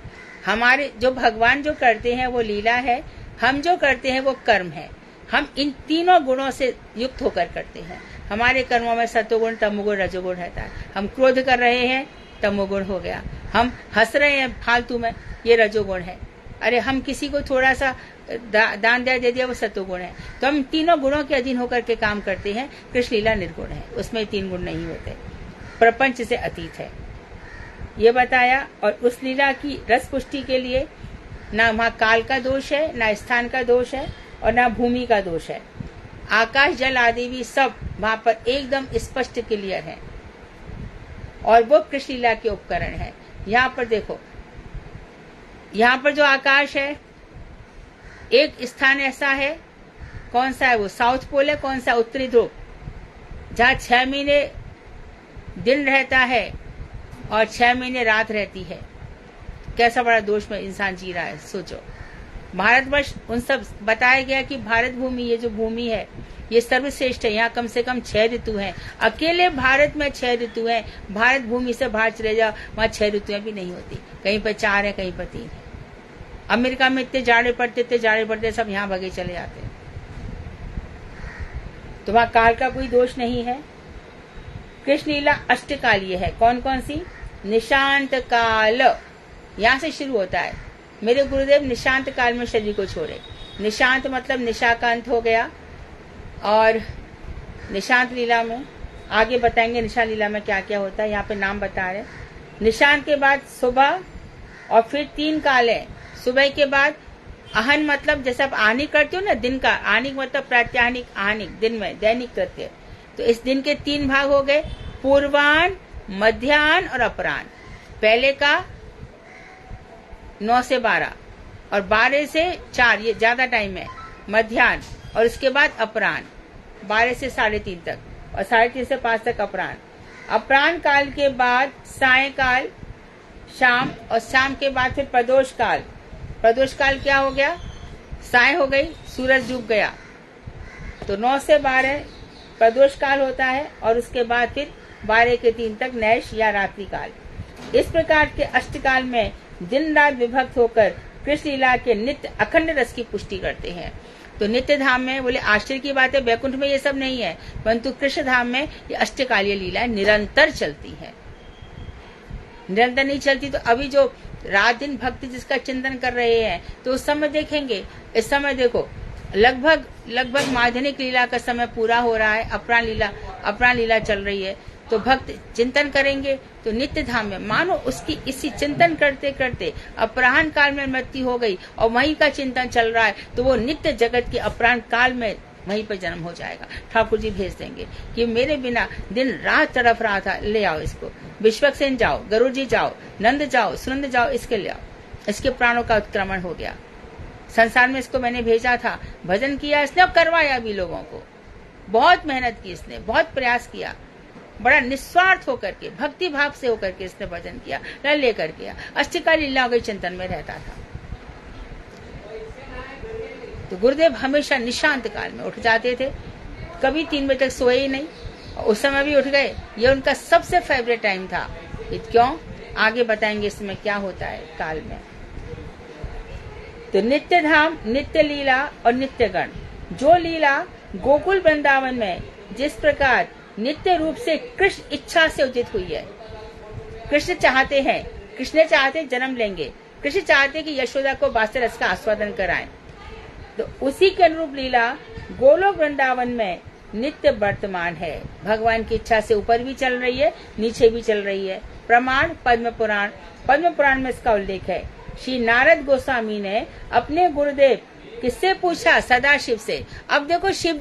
हमारे जो भगवान जो करते हैं वो लीला है, हम जो करते हैं वो कर्म है। हम इन तीनों गुणों से युक्त होकर करते हैं। हमारे कर्मों में सत्वगुण, तमोगुण, रजोगुण रहता है। हम क्रोध कर रहे हैं, तमोगुण हो गया। हम हंस रहे हैं फालतू में, ये रजोगुण है। अरे हम किसी को थोड़ा सा दान दे दिया, वो सत्वगुण है। तो हम तीनों गुणों के अधीन होकर के काम करते हैं। कृष्ण लीला निर्गुण है, उसमें 3 गुण नहीं होते, प्रपंच से अतीत है, ये बताया। और उस लीला की रस पुष्टि के लिए ना वहाँ काल का दोष है, ना स्थान का दोष है, और ना भूमि का दोष है। आकाश, जल आदि भी सब वहां पर एकदम स्पष्ट क्लियर है, और वो कृष्ण लीला के उपकरण है। यहाँ पर देखो, यहाँ पर जो आकाश है, एक स्थान ऐसा है, कौन सा है वो? साउथ पोल है। कौन सा? उत्तरी ध्रुव, जहाँ 6 महीने दिन रहता है और 6 महीने रात रहती है। कैसा बड़ा दोष में इंसान जी रहा है, सोचो। भारतवर्ष, उन सब बताया गया कि भारत भूमि, ये जो भूमि है ये सर्वश्रेष्ठ है। यहाँ कम से कम 6 ऋतु हैं। अकेले भारत में 6 ऋतु हैं। भारत भूमि से बाहर चले जाओ, वहाँ 6 ऋतुएं भी नहीं होती। कहीं पर 4 है, कहीं पर 3 है। अमेरिका में इतने जाड़े पड़ते, सब यहाँ भगे चले जाते हैं। तो वहाँ काल का कोई दोष नहीं है। कृष्ण लीला अष्टकालीय है। कौन कौन सी? निशांत काल, यहाँ से शुरू होता है। मेरे गुरुदेव निशांत काल में शरीर को छोड़े। निशांत मतलब निशा का अंत हो गया। और निशांत लीला में आगे बताएंगे निशा लीला में क्या क्या होता है। यहाँ पे नाम बता रहे। निशांत के बाद सुबह, और फिर 3 काल है। सुबह के बाद आहन, मतलब जैसे आप आहनिक करते हो ना दिन का, आहनिक मतलब प्रात्याहनिक, आहनिक दिन में दैनिक कृत्य। तो इस दिन के 3 भाग हो गए, पूर्वान, मध्याह्न और अपराह्न। पहले का 9 से 12 और 12 से 4, ये ज्यादा टाइम है, मध्याह्न। और उसके बाद अपराह्न 12 से 3:30 तक, और 3:30 से 5 तक अपराह्न। अपराह्न काल के बाद सायंकाल, शाम, और शाम के बाद फिर प्रदोष काल। प्रदोष काल क्या हो गया? साय हो गई, सूरज डूब गया। तो 9 से 12 प्रदोष काल होता है, और उसके बाद फिर 12 के 3 तक नैश या रात्रि काल। इस प्रकार के अष्टकाल में दिन रात विभक्त होकर कृष्ण लीला के नित्य अखंड रस की पुष्टि करते हैं। तो नित्य धाम में बोले आश्चर्य की बात है, वैकुंठ में ये सब नहीं है, परंतु कृष्ण धाम में ये अष्टकालीय लीला निरंतर चलती है। निरंतर नहीं चलती तो अभी जो रात दिन भक्ति जिसका चिंतन कर रहे हैं, तो उस समय देखेंगे। इस समय देखो, लगभग माध्यमिक लीला का समय पूरा हो रहा है, अपराह्न लीला चल रही है। तो भक्त चिंतन करेंगे तो नित्य धाम में, मानो उसकी इसी चिंतन करते करते अपराह्न काल में मृत्यु हो गई और वहीं का चिंतन चल रहा है, तो वो नित्य जगत के अपराह्न काल में वहीं पर जन्म हो जाएगा। ठाकुर जी भेज देंगे कि मेरे बिना दिन रात तड़फ रहा था, ले आओ इसको। विश्वक्सेन जाओ, गरुड़ जी जाओ, नंद जाओ, सुनंद जाओ, इसके ले आओ। इसके प्राणों का उत्क्रमण हो गया। संसार में इसको मैंने भेजा था, भजन किया इसने और करवाया भी लोगों को। बहुत मेहनत की इसने, बहुत प्रयास किया, बड़ा निस्वार्थ होकर के, भक्ति भाव से होकर के इसने भजन किया, लेकर गया। अष्टकालीय लीलाओं के चिंतन में रहता था। तो गुरुदेव हमेशा निशांत काल में उठ जाते थे, कभी 3 बजे तक सोए ही नहीं, उस समय भी उठ गए। ये उनका सबसे फेवरेट टाइम था। क्यों? आगे बताएंगे इसमें क्या होता है काल में। तो नित्य धाम, नित्य लीला और नित्य गण। जो लीला गोकुल वृंदावन में जिस प्रकार नित्य रूप से कृष्ण इच्छा से उदित हुई है, कृष्ण चाहते हैं, कृष्ण चाहते जन्म लेंगे, कृष्ण चाहते कि यशोदा को वात्सल्य रस का आस्वादन कराएं, तो उसी के अनुरूप लीला गोलोक वृंदावन में नित्य वर्तमान है। भगवान की इच्छा से ऊपर भी चल रही है, नीचे भी चल रही है। प्रमाण पद्म पुराण, पद्म पुराण में इसका उल्लेख है। श्री नारद गोस्वामी ने अपने गुरुदेव किससे पूछा? सदाशिव से। अब देखो शिव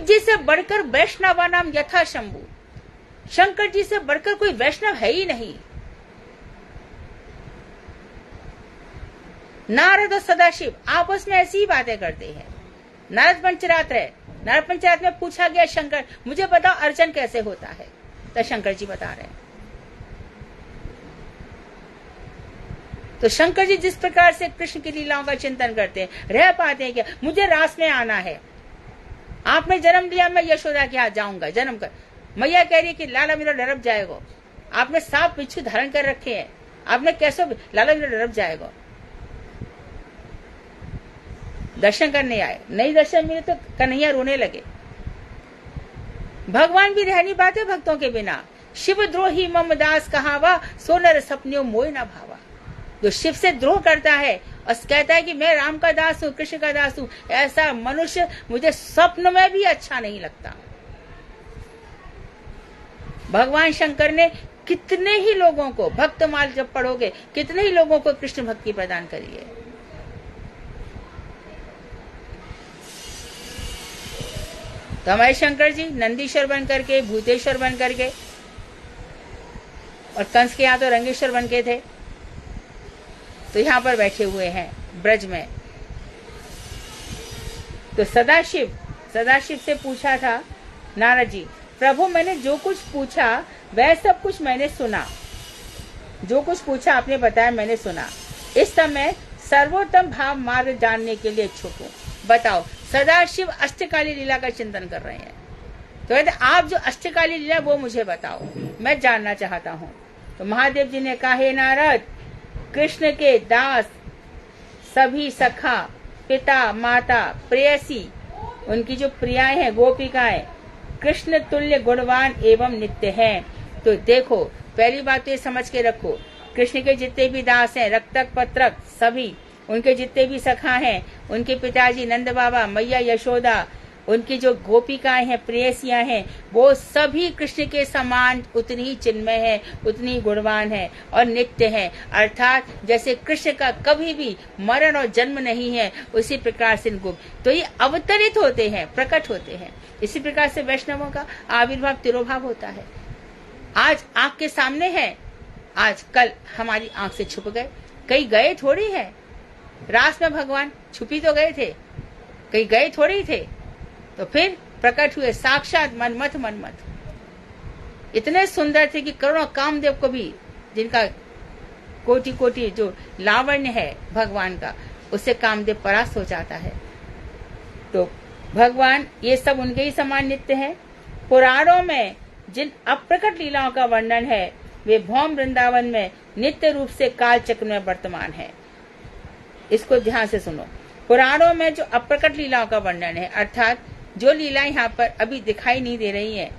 जी से बढ़कर वैष्णव नाम यथा शंभु, शंकर जी से बढ़कर कोई वैष्णव है ही नहीं। नारद और सदाशिव आपस में ऐसी ही बातें करते हैं। नारद पंचरात्र में पूछा गया शंकर, मुझे बताओ अर्चन कैसे होता है? तो शंकर जी बता रहे हैं। तो शंकर जी जिस प्रकार से कृष्ण की लीलाओं का चिंतन करते हैं, रह पाते हैं क्या? मुझे रास में आना है, आपने जन्म लिया, मैं यशोदा के हाथ जाऊंगा जन्म कर। मैया कह रही है कि लाला मेरा डरब जाएगा। आपने सांप बिच्छू धारण कर रखे हैं, आपने कैसे लाला मेरा डरब जाएगा? दर्शन करने आए, नहीं दर्शन मिले तो कन्हैया रोने लगे। भगवान भी रह नहीं पाते भक्तों के बिना। शिव द्रोही मम दास कहावा, सो नर सपन्यो मोय न भावा। जो शिव से द्रोह करता है और कहता है कि मैं राम का दास हूँ, कृष्ण का दास हूँ, ऐसा मनुष्य मुझे स्वप्न में भी अच्छा नहीं लगता। भगवान शंकर ने कितने ही लोगों को, भक्तमाल जब पढ़ोगे, कितने ही लोगों को कृष्ण भक्ति प्रदान करी है। तो हमारे शंकर जी नंदीश्वर बन करके, भूतेश्वर बन करके, और कंस के यहाँ तो रंगेश्वर बन के थे, तो यहाँ पर बैठे हुए हैं ब्रज में। तो सदाशिव से पूछा था नारद जी, प्रभु मैंने जो कुछ पूछा वह सब कुछ मैंने सुना, जो कुछ पूछा आपने बताया मैंने सुना। इस समय सर्वोत्तम भाव मार्ग जानने के लिए इच्छुक हूँ। बताओ, सदाशिव अष्टकाली लीला का चिंतन कर रहे हैं, तो कहते आप जो अष्टकाली लीला वो मुझे बताओ, मैं जानना चाहता हूँ। तो महादेव जी ने कहा, हे नारद, कृष्ण के दास सभी सखा, पिता, माता, प्रेयसी, उनकी जो प्रियाएं हैं, गोपिकाएं, कृष्ण तुल्य गुणवान एवं नित्य हैं। तो देखो, पहली बात तो ये समझ के रखो, कृष्ण के जितने भी दास हैं, रक्तक पत्रक सभी, उनके जितने भी सखा हैं, उनके पिताजी नंद बाबा, मैया यशोदा, उनकी जो गोपिकाएं हैं, प्रेयसियां हैं, वो सभी कृष्ण के समान उतनी ही चिन्मय है, उतनी गुणवान है और नित्य है। अर्थात जैसे कृष्ण का कभी भी मरण और जन्म नहीं है, उसी प्रकार से इनको तो ये अवतरित होते हैं, प्रकट होते हैं। इसी प्रकार से वैष्णवों का आविर्भाव तिरोभाव होता है। आज आंख के सामने है, आज कल हमारी आंख से छुप गए। कहीं गए थोड़ी है, रास में भगवान छुपी तो गए थे, कहीं गए थोड़ी थे, तो फिर प्रकट हुए साक्षात मनमथ। इतने सुंदर थे कि करोड़ों कामदेव को भी, जिनका कोटि कोटि जो लावण्य है भगवान का, उससे कामदेव परास्त हो जाता है। तो भगवान ये सब उनके ही समान नित्य है। पुराणों में जिन अप्रकट लीलाओं का वर्णन है, वे भौम वृंदावन में नित्य रूप से काल चक्र में वर्तमान है। इसको ध्यान से सुनो। पुराणों में जो अप्रकट लीलाओं का वर्णन है, अर्थात जो लीलाएं यहाँ पर अभी दिखाई नहीं दे रही हैं,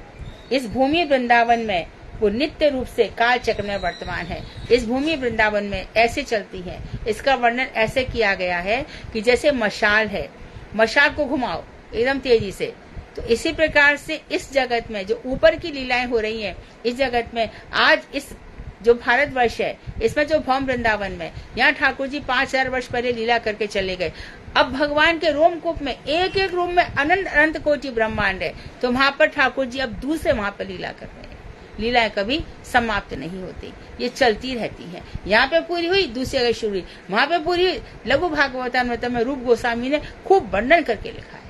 इस भूमि वृंदावन में वो नित्य रूप से काल चक्र में वर्तमान है। इस भूमि वृंदावन में ऐसे चलती है, इसका वर्णन ऐसे किया गया है कि जैसे मशाल है, मशाल को घुमाओ एकदम तेजी से, तो इसी प्रकार से इस जगत में जो ऊपर की लीलाएं हो रही हैं, इस जगत में आज इस जो भारतवर्ष है, इसमें जो भौम वृंदावन में, यहाँ ठाकुर जी 5000 वर्ष पहले लीला करके चले गए। अब भगवान के रोमकूप में एक एक रूम में अनंत अनंत कोटि ब्रह्मांड है, तो वहां पर ठाकुर जी अब दूसरे वहां पर लीला कर रहे हैं। लीलाएं कभी समाप्त नहीं होती, ये चलती रहती हैं। यहाँ पे पूरी हुई, दूसरी जगह शुरू हुई, वहां पे पूरी हुई। लघु भागवतामृत में रूप गोस्वामी ने खूब वर्णन करके लिखा है,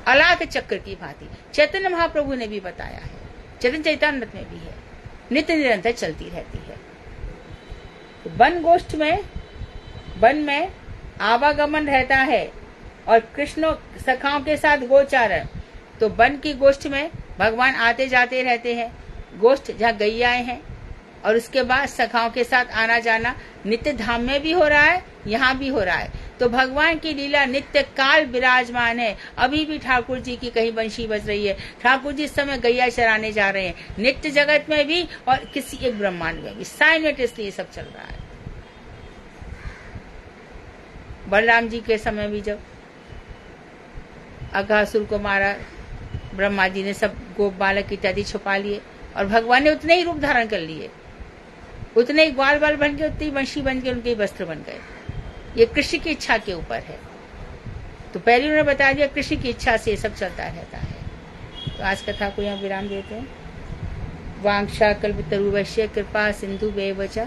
अलाथ चक्र की भांति। चैतन्य महाप्रभु ने भी बताया है, चैतन्य चैतन्यामृत में भी है, नित्य निरंतर चलती रहती है। तो वन में आवागमन रहता है और कृष्ण सखाओं के साथ गोचारण। तो वन की गोष्ठ में भगवान आते जाते रहते हैं, गोष्ठ जहाँ गैयाएं हैं, और उसके बाद सखाओं के साथ आना जाना नित्य धाम में भी हो रहा है, यहाँ भी हो रहा है। तो भगवान की लीला नित्य काल विराजमान है। अभी भी ठाकुर जी की कहीं बंशी बज रही है, ठाकुर जी इस समय गैया चराने जा रहे हैं, नित्य जगत में भी और किसी एक ब्रह्मांड में भी साइमल्टेनियसली ये सब चल रहा है। बलराम जी के समय भी जब अघासुर को मारा, ब्रह्मा जी ने सब गोप बालक इत्यादि छुपा लिए और भगवान ने उतने ही रूप धारण कर लिए, उतने ही ग्वाल बाल बन गए, उतनी ही वंशी बन के उनके वस्त्र बन गए। ये कृष्ण की इच्छा के ऊपर है। तो पहले उन्होंने बता दिया कृष्ण की इच्छा से ये सब चलता रहता है। तो आज कथा को यहाँ विराम देते हैं। वांछा कल्पतरुवश्य कृपा सिंधु बेवचा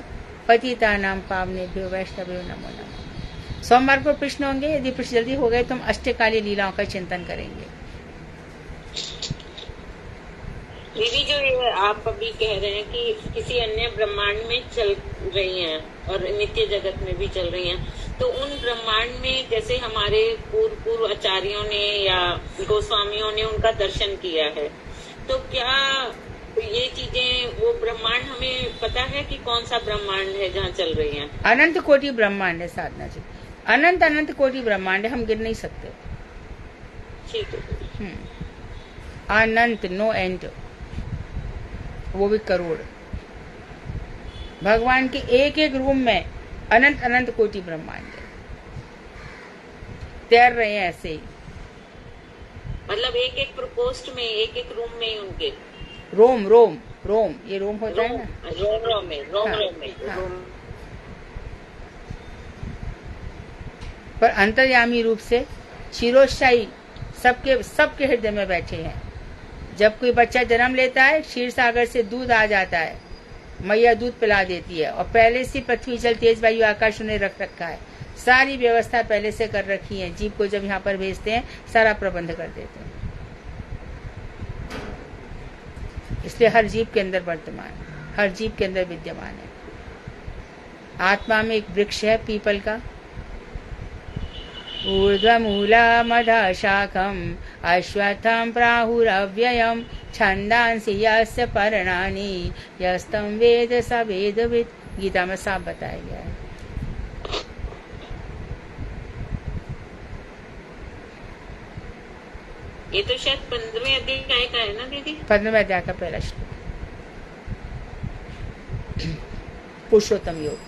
पतितानां पावनेभ्यो वैष्णवेभ्यो नमो नमः। सोमवार को प्रश्न होंगे, यदि प्रश्न जल्दी हो गए तो हम अष्टकालीय लीलाओं का चिंतन करेंगे। दीदी, जो ये आप अभी कह रहे हैं कि किसी अन्य ब्रह्मांड में चल रही हैं और नित्य जगत में भी चल रही हैं, तो उन ब्रह्मांड में जैसे हमारे पूर्व आचार्यों ने या गोस्वामियों ने उनका दर्शन किया है, तो क्या ये चीजें, वो ब्रह्मांड हमें पता है कि कौन सा ब्रह्मांड है जहाँ चल रही हैं? अनंत कोटि ब्रह्मांड है साधना जी, अनंत अनंत कोटि ब्रह्मांड है, हम गिन नहीं सकते। ठीक है। अनंत, नो एंड, वो भी करोड़। भगवान के एक एक रूम में अनंत अनंत कोटि ब्रह्मांड है, तैर रहे हैं ऐसे ही। मतलब एक एक प्रकोष्ठ में, एक एक रूम में ही उनके रोम रोम रोम, ये रोम होता है ना, रोम में। पर अंतर्यामी रूप से चिरोशाही सबके हृदय में बैठे हैं। जब कोई बच्चा जन्म लेता है, क्षीर सागर से दूध आ जाता है, मैया दूध पिला देती है, और पहले से पृथ्वी जल तेज वायु आकाश उन्हें रख रखा है, सारी व्यवस्था पहले से कर रखी है। जीव को जब यहाँ पर भेजते हैं, सारा प्रबंध कर देते हैं। इसलिए हर जीव के अंदर वर्तमान, हर जीव के अंदर विद्यमान है। आत्मा में एक वृक्ष है पीपल का, ऊर्ध्वमूलमधः शाखम् अश्वत्थं प्राहुरव्ययम् छन्दांसि यस्य पर्णानि यस्तं वेद स वेदवित्। गीता में साफ बताया गया है। ये तो शायद 15वें अध्याय का है ना दीदी? 15वें अध्याय का पहला श्लोक, पुरुषोत्तम योग।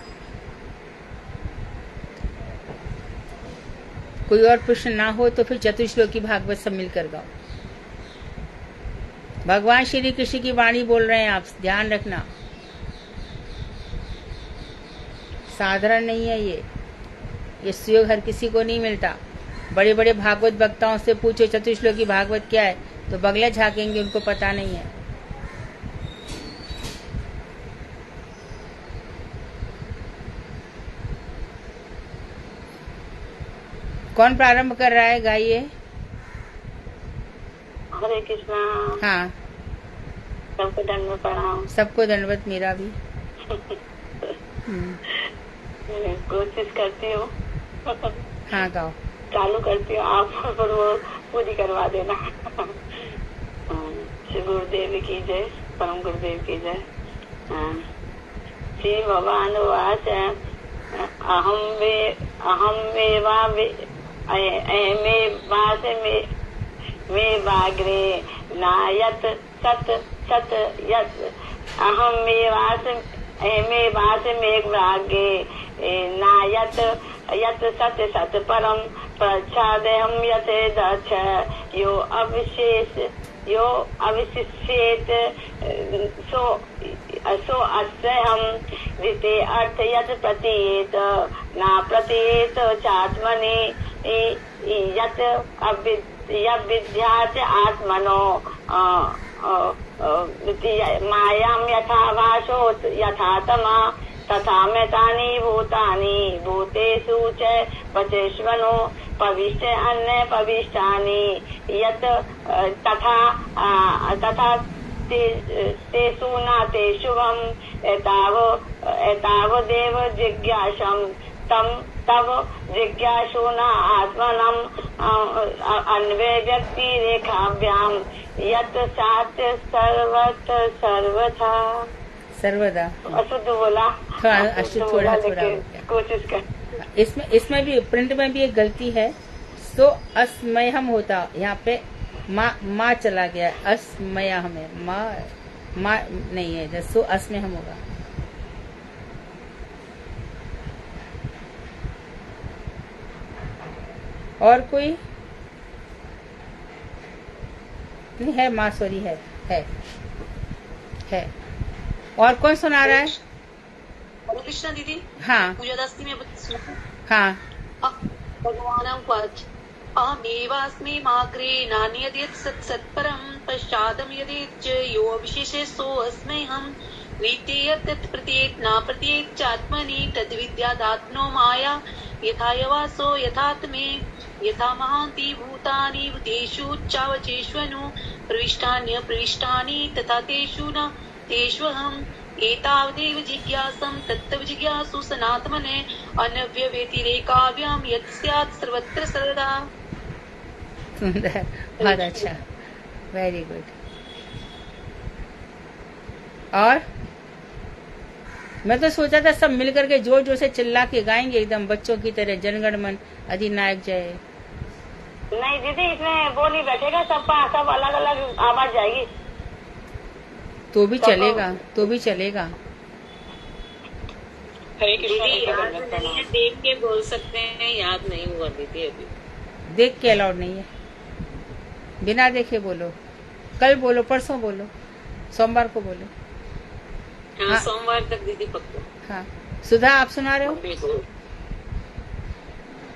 कोई और प्रश्न ना हो तो फिर चतुश्लोकी भागवत सब मिलकर गाओ। भगवान श्री कृष्ण की वाणी बोल रहे हैं, आप ध्यान रखना। साधारण नहीं है ये सुयोग हर किसी को नहीं मिलता। बड़े बड़े भागवत वक्ताओं से पूछो चतुश्लोकी भागवत क्या है, तो बगले झाकेंगे, उनको पता नहीं है। कौन प्रारंभ कर रहा है? गाइए। हरे कृष्णा। हाँ, सबको दंडवत प्रणाम। सबको दंडवत, मेरा भी। कोशिश करती हूँ। हाँ, गाओ। चालू करती हूँ, आप पर वो पूरी करवा देना। श्री गुरुदेव की जय, परम गुरुदेव की जय। श्री भगवान वाच अहम वेवा मे बाग्रे नायत सत सत यत अहम मे वास में भाग्ये नायत यत सत सत परम प्रच्छादेहम यते दक्ष यो अविशेषेत सो अस्य हम ऋते अर्थ यत प्रतीयेत ना प्रतीयेत चात्मनि यत विद्यात् आत्मनो मायां यथा भाषो यथा तमा तथा मेतानि भूतानि भूतेषु च पचेष्वनो पविष्ट अन्य पविष्टानि यत तथा तेषु न तेषुवम् एतावदेव जिज्ञासम् तव जिज्ञासु न आत्मनम् अन्वे व्यक्ति रेखाभ्याम यत सात्य सर्वथा सर्वदा। अशुद्ध बोला, थोड़ा कोशिश कर। इसमें भी प्रिंट में भी एक गलती है। सो अस्मयहम होता, यहाँ पे माँ चला गया, अस्मयहम है, माँ नहीं है, सो अस्मयहम होगा। और कोई नहीं है? माँ सॉरी है। और कौन सुना रहा है? हरे कृष्ण दीदी। हाँ पूजादास में हाँ भगवान उवाच अहमेवास्मि माग्रे नान्यद्यत् सत्परं पश्चादं यदेत् च यो अविशेषे सोऽस्म्यहं द्वितीयत् तत् प्रत्येत् न प्रत्येत् चात्मनि तद्विद्यादात्मनो माया यथा यवासो यथात्मे यथा महान्ति भूतानि तेषु चावचेष्वनु प्रविष्टान्यप्रविष्टानि तथा तेषु न तेष्वहम् एतावदेव जिज्ञासं तत्त्व जिज्ञासु सनातमने अनव्यव्यतिरेकाव्यां यत् स्यात् सर्वत्र सर्वदा। सुंदर, बहुत अच्छा, वेरी गुड। और मैं तो सोचा था सब मिलकर के जोर जोर से चिल्ला के गाएंगे एकदम बच्चों की तरह, जनगण मन अधिनायक जय। नहीं दीदी, इसमें वो नहीं बैठेगा, सब अलग अलग आवाज जाएगी। तो भी चलेगा, तो भी चलेगा। हरे कृष्णा दीदी जी का याद दंडवत नहीं है, प्रणाम। देख के बोल सकते हैं, याद नहीं हुआ दीदी अभी। देख के अलाउड नहीं है, बिना देखे बोलो। कल बोलो, परसों बोलो, सोमवार को बोलो। हाँ, हाँ। सोमवार तक दीदी पक्का। हाँ सुधा, आप सुना रहे हो?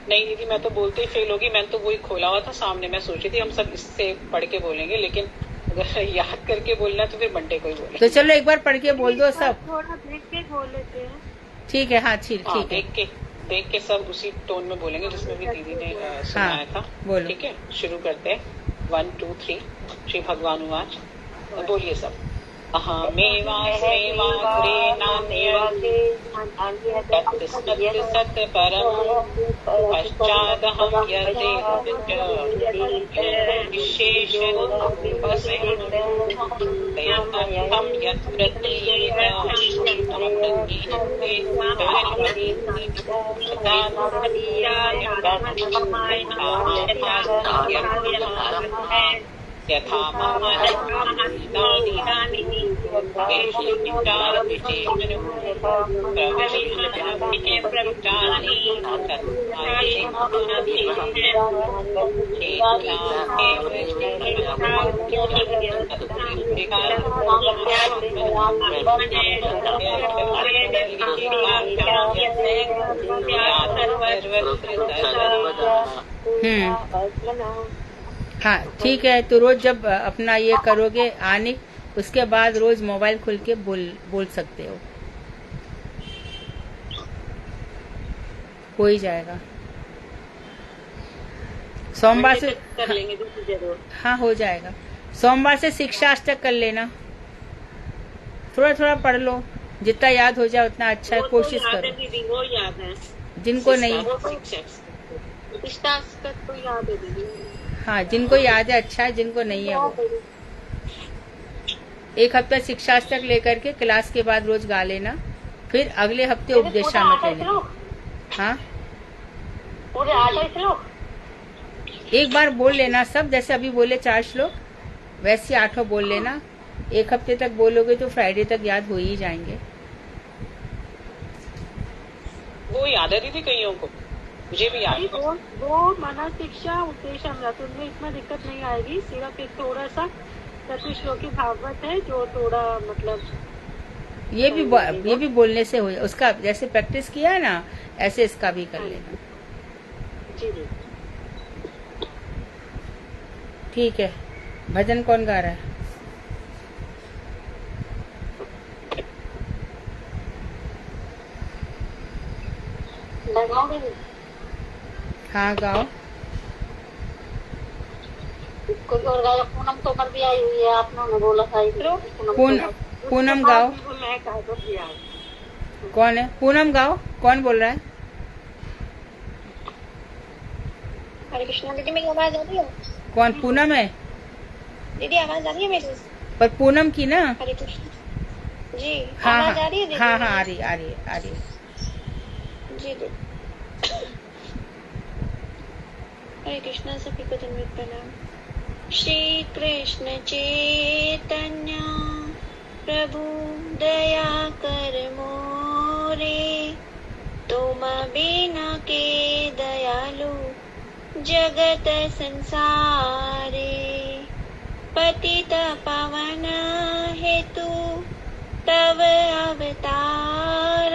नहीं दीदी, मैं तो बोलते ही फेल होगी। मैंने तो वही खोला हुआ था सामने, मैं सोची थी हम सब इससे पढ़ के बोलेंगे, लेकिन अगर याद करके बोलना तो फिर बंटे को ही बोले। तो चलो एक बार पढ़ के बोल दो सब। थोड़ा देख के बोल लेते हैं। ठीक है, हाँ ठीक हाँ, ठीक है। देख के सब उसी टोन में बोलेंगे जिसमें भी दीदी ने सुनाया था। बोलो। ठीक है, शुरू करते हैं। 1 2 3। श्री भगवान उवाच। बोलिए सब। अहमेवास्मेवाग्रे नान्यत् तत् सत् परं पश्चादहं यदेतत् विशेषरूपस्यहं यत् यथा हाँ ठीक है। तो रोज जब अपना ये करोगे आने, उसके बाद रोज मोबाइल खोल के बोल सकते हो, हो ही जाएगा। सोमवार से कर लेंगे दीदी जरूर। हाँ हो जाएगा। सोमवार से शिक्षाष्टक कर लेना, थोड़ा थोड़ा पढ़ लो, जितना याद हो जाए उतना अच्छा है, कोशिश करो। दीदी वो याद है, जिनको नहीं, शिक्षाष्टक तो याद है दीदी। हाँ जिनको याद है अच्छा है, जिनको नहीं है वो एक हफ्ता शिक्षाष्टक लेकर के क्लास के बाद रोज गा लेना, फिर अगले हफ्ते उपदेशामृत ले लेना। हाँ पूरे 8 श्लोक एक बार बोल लेना सब, जैसे अभी बोले 4 श्लोक, वैसे 8 बोल लेना। एक हफ्ते तक बोलोगे तो फ्राइडे तक याद हो ही जाएंगे। वो याद है दीदी कईयों को, मुझे भी याद है। वो माना शिक्षा उपदेश अमृत, उनमें इतना दिक्कत नहीं आएगी। सिर्फ एक थोड़ा सा श्लोकी भागवत है जो थोड़ा मतलब ये भी बोलने से हो, उसका जैसे प्रैक्टिस किया है ना, ऐसे इसका भी कर लेना। जी जी ठीक है। भजन कौन गा रहा है? हाँ गाओ। कोई और गाया? पूनम तोमर भी आई हुई है, आपने बोला था। पूनम गाओ। मैं कहा तो किया। कौन है? पूनम गाओ। कौन बोल रहा है? हरे कृष्णा दीदी, मेरी आवाज आ रही है? कौन? पूनम है दीदी, आवाज आ रही है मेरी? पर पूनम की ना। हरे कृष्ण जी, हाँ आवाज आ रही है दीदी? हाँ हाँ आ रही है जी दीदी। हरे कृष्णा, सभी को धन्यवाद प्रणाम। श्री कृष्ण चैतन्य प्रभु दया कर मोरे, तुम बिना के दयालु जगत संसारे, पतित पावन हेतु तव अवतार,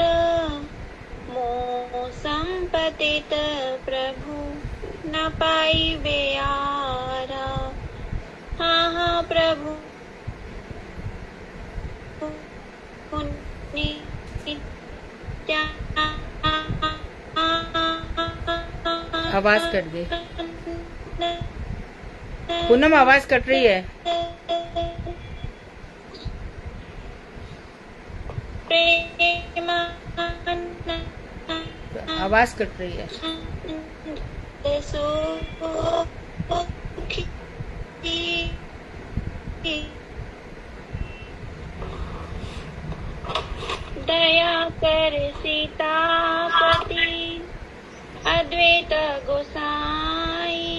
पाई बेयारा। हाँ हाँ प्रभु आवाज कट गई। पूनम आवाज कट रही है। आवाज कट रही है। दया कर सीतापति अद्वैत गोसाई,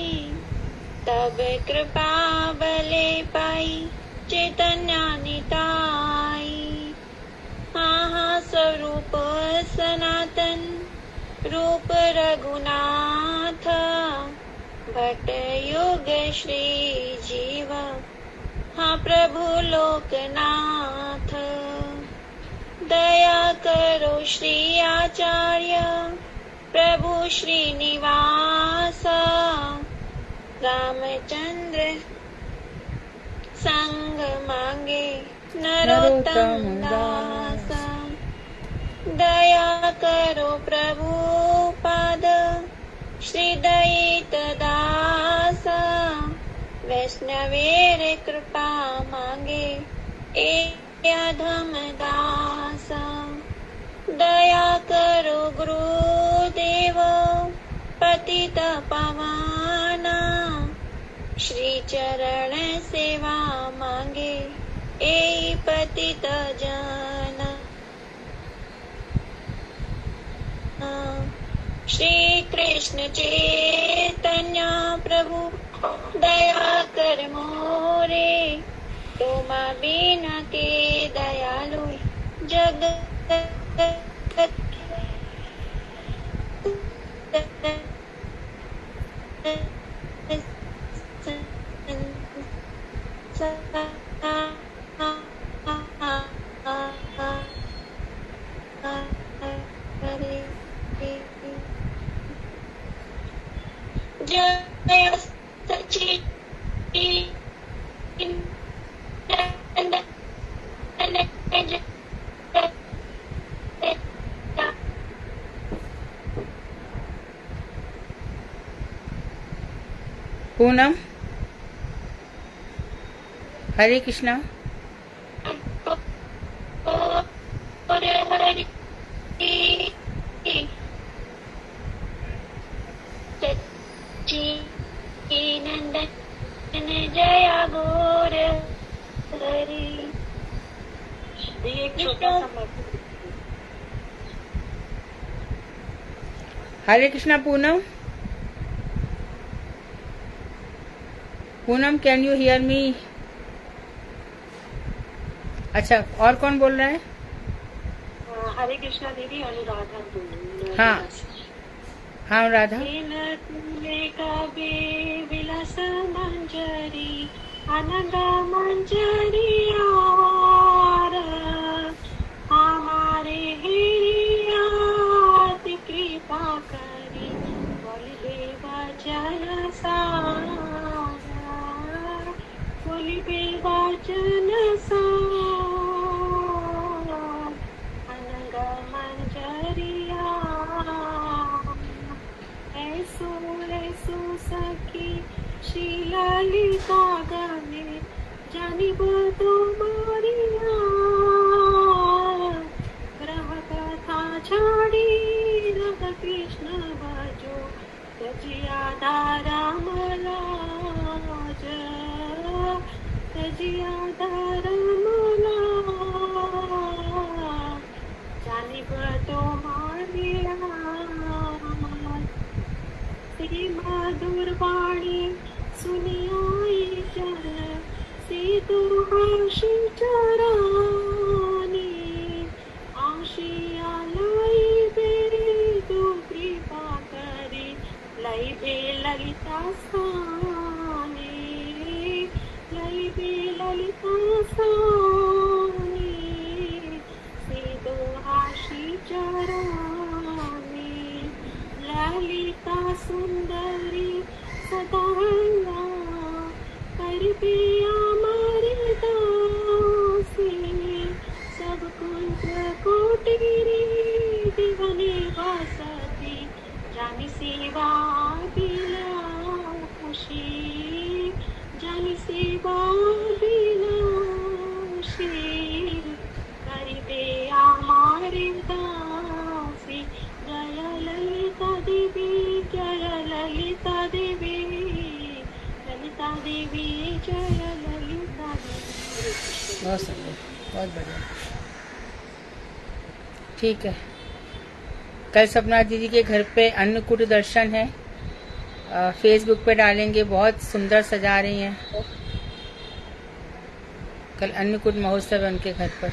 तब कृपा बले पाई चैतन्य निताई। हाँ हाँ स्वरूप सनातन रूप रघुनाथ, भट्ट युग श्री जीव। हाँ प्रभु लोकनाथ, दया करो श्री आचार्य प्रभु श्रीनिवास। रामचंद्र संग मांगे नरोत्तम दास। दया करो प्रभु पाद श्री दयित दास। वैष्णवेर कृपा मांगे अधम दास। दया करो गुरुदेव पतित पावना, श्री चरण सेवा मांगे ए पतित जन। श्री कृष्ण चैतन्य प्रभु दया कर मोरे, तुम बिना के दयालु जगत जय सच्ची पूनम हरे कृष्णा। जया गौर हरि। एक छोटा सा message. Hare Krishna Poonam. Poonam can you hear me? अच्छा, और कौन बोल रहा है? हरे कृष्णा दीदी, अनुराधा। हाँ हाँ राधा। कबे विलास मंजरी आनंद मंजरी हमारे हिरियाति कृपा करी बोलिबे वचन सारा, बोलिबे वचन सारा आनंद मंजरिया। ऐसो ऐसो सखी शीलिता गाने जानिब तुम्हारिया, ग्रह कथा छाड़ी राधा कृष्ण भजो तजिया धारा मलाज, तजिया धारा मलाज जानिब तुम्हारिया। श्री मधुर वाणी सुनियाई जन से दुहाशी चरानी, आशिया लाई बे तू कृपा करी लाई बे ललिता सानी, लाई बे ललिता सानी से दुहाशी चरानी। ललिता सुंदरी बहुत सुंदर, बहुत बढ़िया। ठीक है, कल सपना दीदी के घर पे अन्नकूट दर्शन है, फेसबुक पे डालेंगे। बहुत सुंदर सजा रही हैं। कल अन्नकूट महोत्सव है उनके घर पर।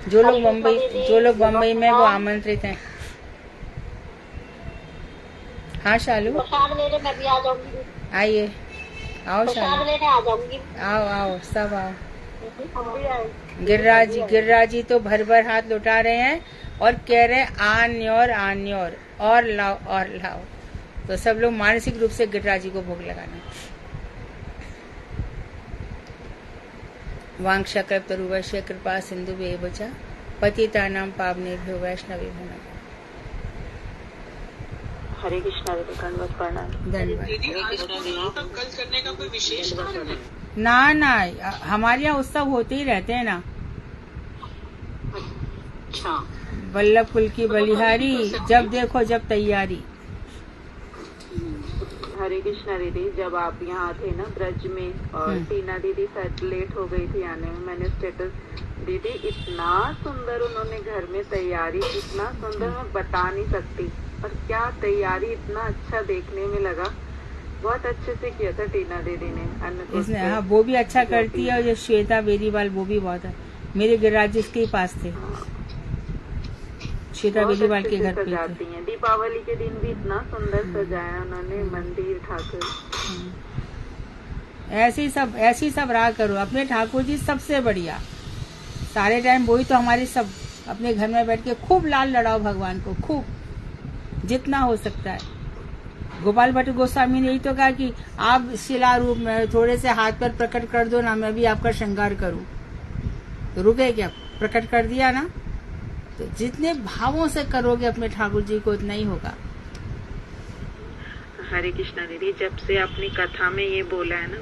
जो लोग बम्बई में वो आमंत्रित हैं। हाँ शालू, प्रसाद लेने मैं भी आ जाऊंगी। आइए, आओ प्रसाद शालू, लेने आ जाऊंगी। आओ आओ, सब आओ। हम भी आए। गिरिराज जी तो भर भर हाथ लुटा रहे हैं और कह रहे हैं आन योर और लाओ। तो सब लोग मानसिक रूप से गिरिराज जी को भोग लगाना। वांक्षा कल्पतरुवश्य कृपा सिंधु बेबचा पतितानां पावनेभ्यो वैष्णवेभ्यो नमः। हरे कृष्णा दीदी, धन्यवाद, प्रणाम। धन्यवाद। दीदी आज तो कल करने का कोई विशेष कारण है? ना, हमारे यहाँ उत्सव होते ही रहते हैं ना। अच्छा, वल्लभ कुल की बलिहारी, जब देखो जब तैयारी। हरे कृष्णा दीदी, जब आप यहाँ थे ना ब्रज में और टीना दीदी शायद लेट हो गई थी आने में, मैंने स्टेटस दीदी इतना सुंदर उन्होंने घर में तैयारी, इतना सुंदर मैं बता नहीं सकती। और क्या तैयारी, इतना अच्छा देखने में लगा। बहुत अच्छे से किया था टीना दीदी ने अन्नकूट इसने पे। हाँ, वो भी अच्छा करती है। और जो श्वेता बेरीवाल वो भी बहुत है, मेरे गिरिराज जी के पास थे। श्वेता बहुत बेरीवाल अच्छे के से घर पे थे। सजाती हैं। दीपावली के दिन भी इतना सुंदर सजाया उन्होंने मंदिर ठाकुर। ऐसे ही सब रहा करो। अपने ठाकुर जी सबसे बढ़िया, सारे टाइम वही तो हमारे सब अपने घर में बैठ के खूब लाल लड़ाओ भगवान को, खूब जितना हो सकता है। गोपाल भट्ट गोस्वामी ने यही तो कहा कि आप शिला रूप में थोड़े से हाथ पर प्रकट कर दो ना, मैं भी आपका श्रृंगार करूं। तो रुके क्या, प्रकट कर दिया ना। तो जितने भावों से करोगे अपने ठाकुर जी को, उतना ही होगा। हरे कृष्णा दीदी, जब से अपनी कथा में ये बोला है ना,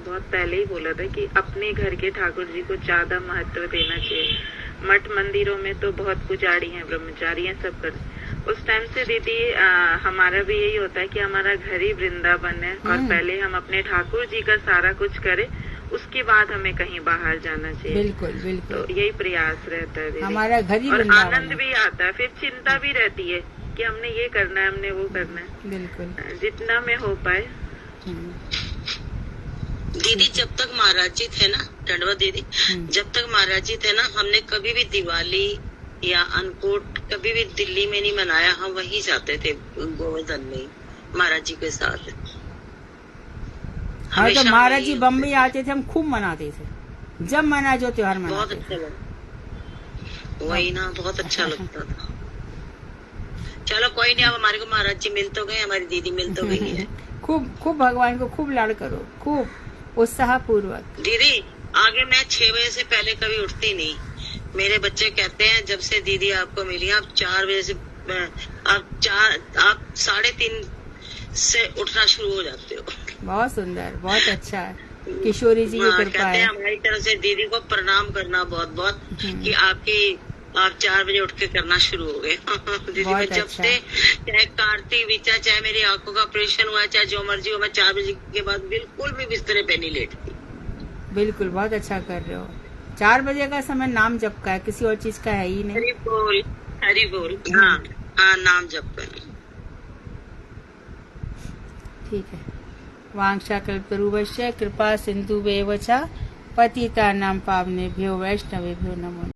बहुत पहले ही बोला था कि अपने घर के ठाकुर जी को ज्यादा महत्व देना चाहिए। मठ मंदिरों में तो बहुत पुजारी हैं, ब्रह्मचारी हैं, सब कर। उस टाइम से दीदी हमारा भी यही होता है कि हमारा घर ही वृंदावन है और पहले हम अपने ठाकुर जी का सारा कुछ करें, उसके बाद हमें कहीं बाहर जाना चाहिए। बिल्कुल बिल्कुल, तो यही प्रयास रहता है दीदी। हमारा घर ही और वृंदावन आनंद है। भी आता है, फिर चिंता भी रहती है कि हमने ये करना है, हमने वो करना है। बिल्कुल। जितना में हो पाए। दीदी जब तक महाराज जी थे ना, दंडवत दीदी, जब तक महाराज जी थे ना, हमने कभी भी दिवाली या अन्नकूट कभी भी दिल्ली में नहीं मनाया। हम वहीं जाते थे गोवर्धन में महाराज जी के साथ। हाँ, तो महाराज जी बम्बई आते थे, हम खूब मनाते थे। जब मना जो त्योहार बहुत मनाते अच्छा थे। लगा, वही ना, बहुत अच्छा लगता था। चलो कोई नहीं, अब हमारे को महाराज जी मिल तो गए, हमारी दीदी मिल तो गई है। खूब खूब भगवान को खूब लाड़ करो, खूब उत्साह पूर्वक। दीदी आगे मैं 6 बजे से पहले कभी उठती नहीं। मेरे बच्चे कहते हैं जब से दीदी आपको मिली, आप 4 बजे से आप 3:30 से उठना शुरू हो जाते हो। बहुत सुंदर, बहुत अच्छा है। किशोरी जी की कृपा कहते है। हैं हमारी तरफ से दीदी को प्रणाम करना बहुत बहुत कि आप 4 बजे उठ के करना शुरू हो गए। दीदी मैं जब अच्छा। से, चाहे कार्तिक बीचा, चाहे मेरी आंखों का ऑपरेशन हुआ, चाहे जो मर्जी हो, मैं 4 बजे के बाद बिल्कुल भी बिस्तरे पे नहीं लेटती। बिल्कुल, बहुत अच्छा कर रहे हो। 4 बजे का समय नाम जप का है, किसी और चीज का है ही नहीं। हरि बोल, हरि बोल। हाँ हाँ, नाम जप कर। ठीक है। वांक्षा कल्पतरुभ्यश्च कृपा सिंधुभ्येव च पतितानां पावनेभ्यो वैष्णवेभ्यो नमो।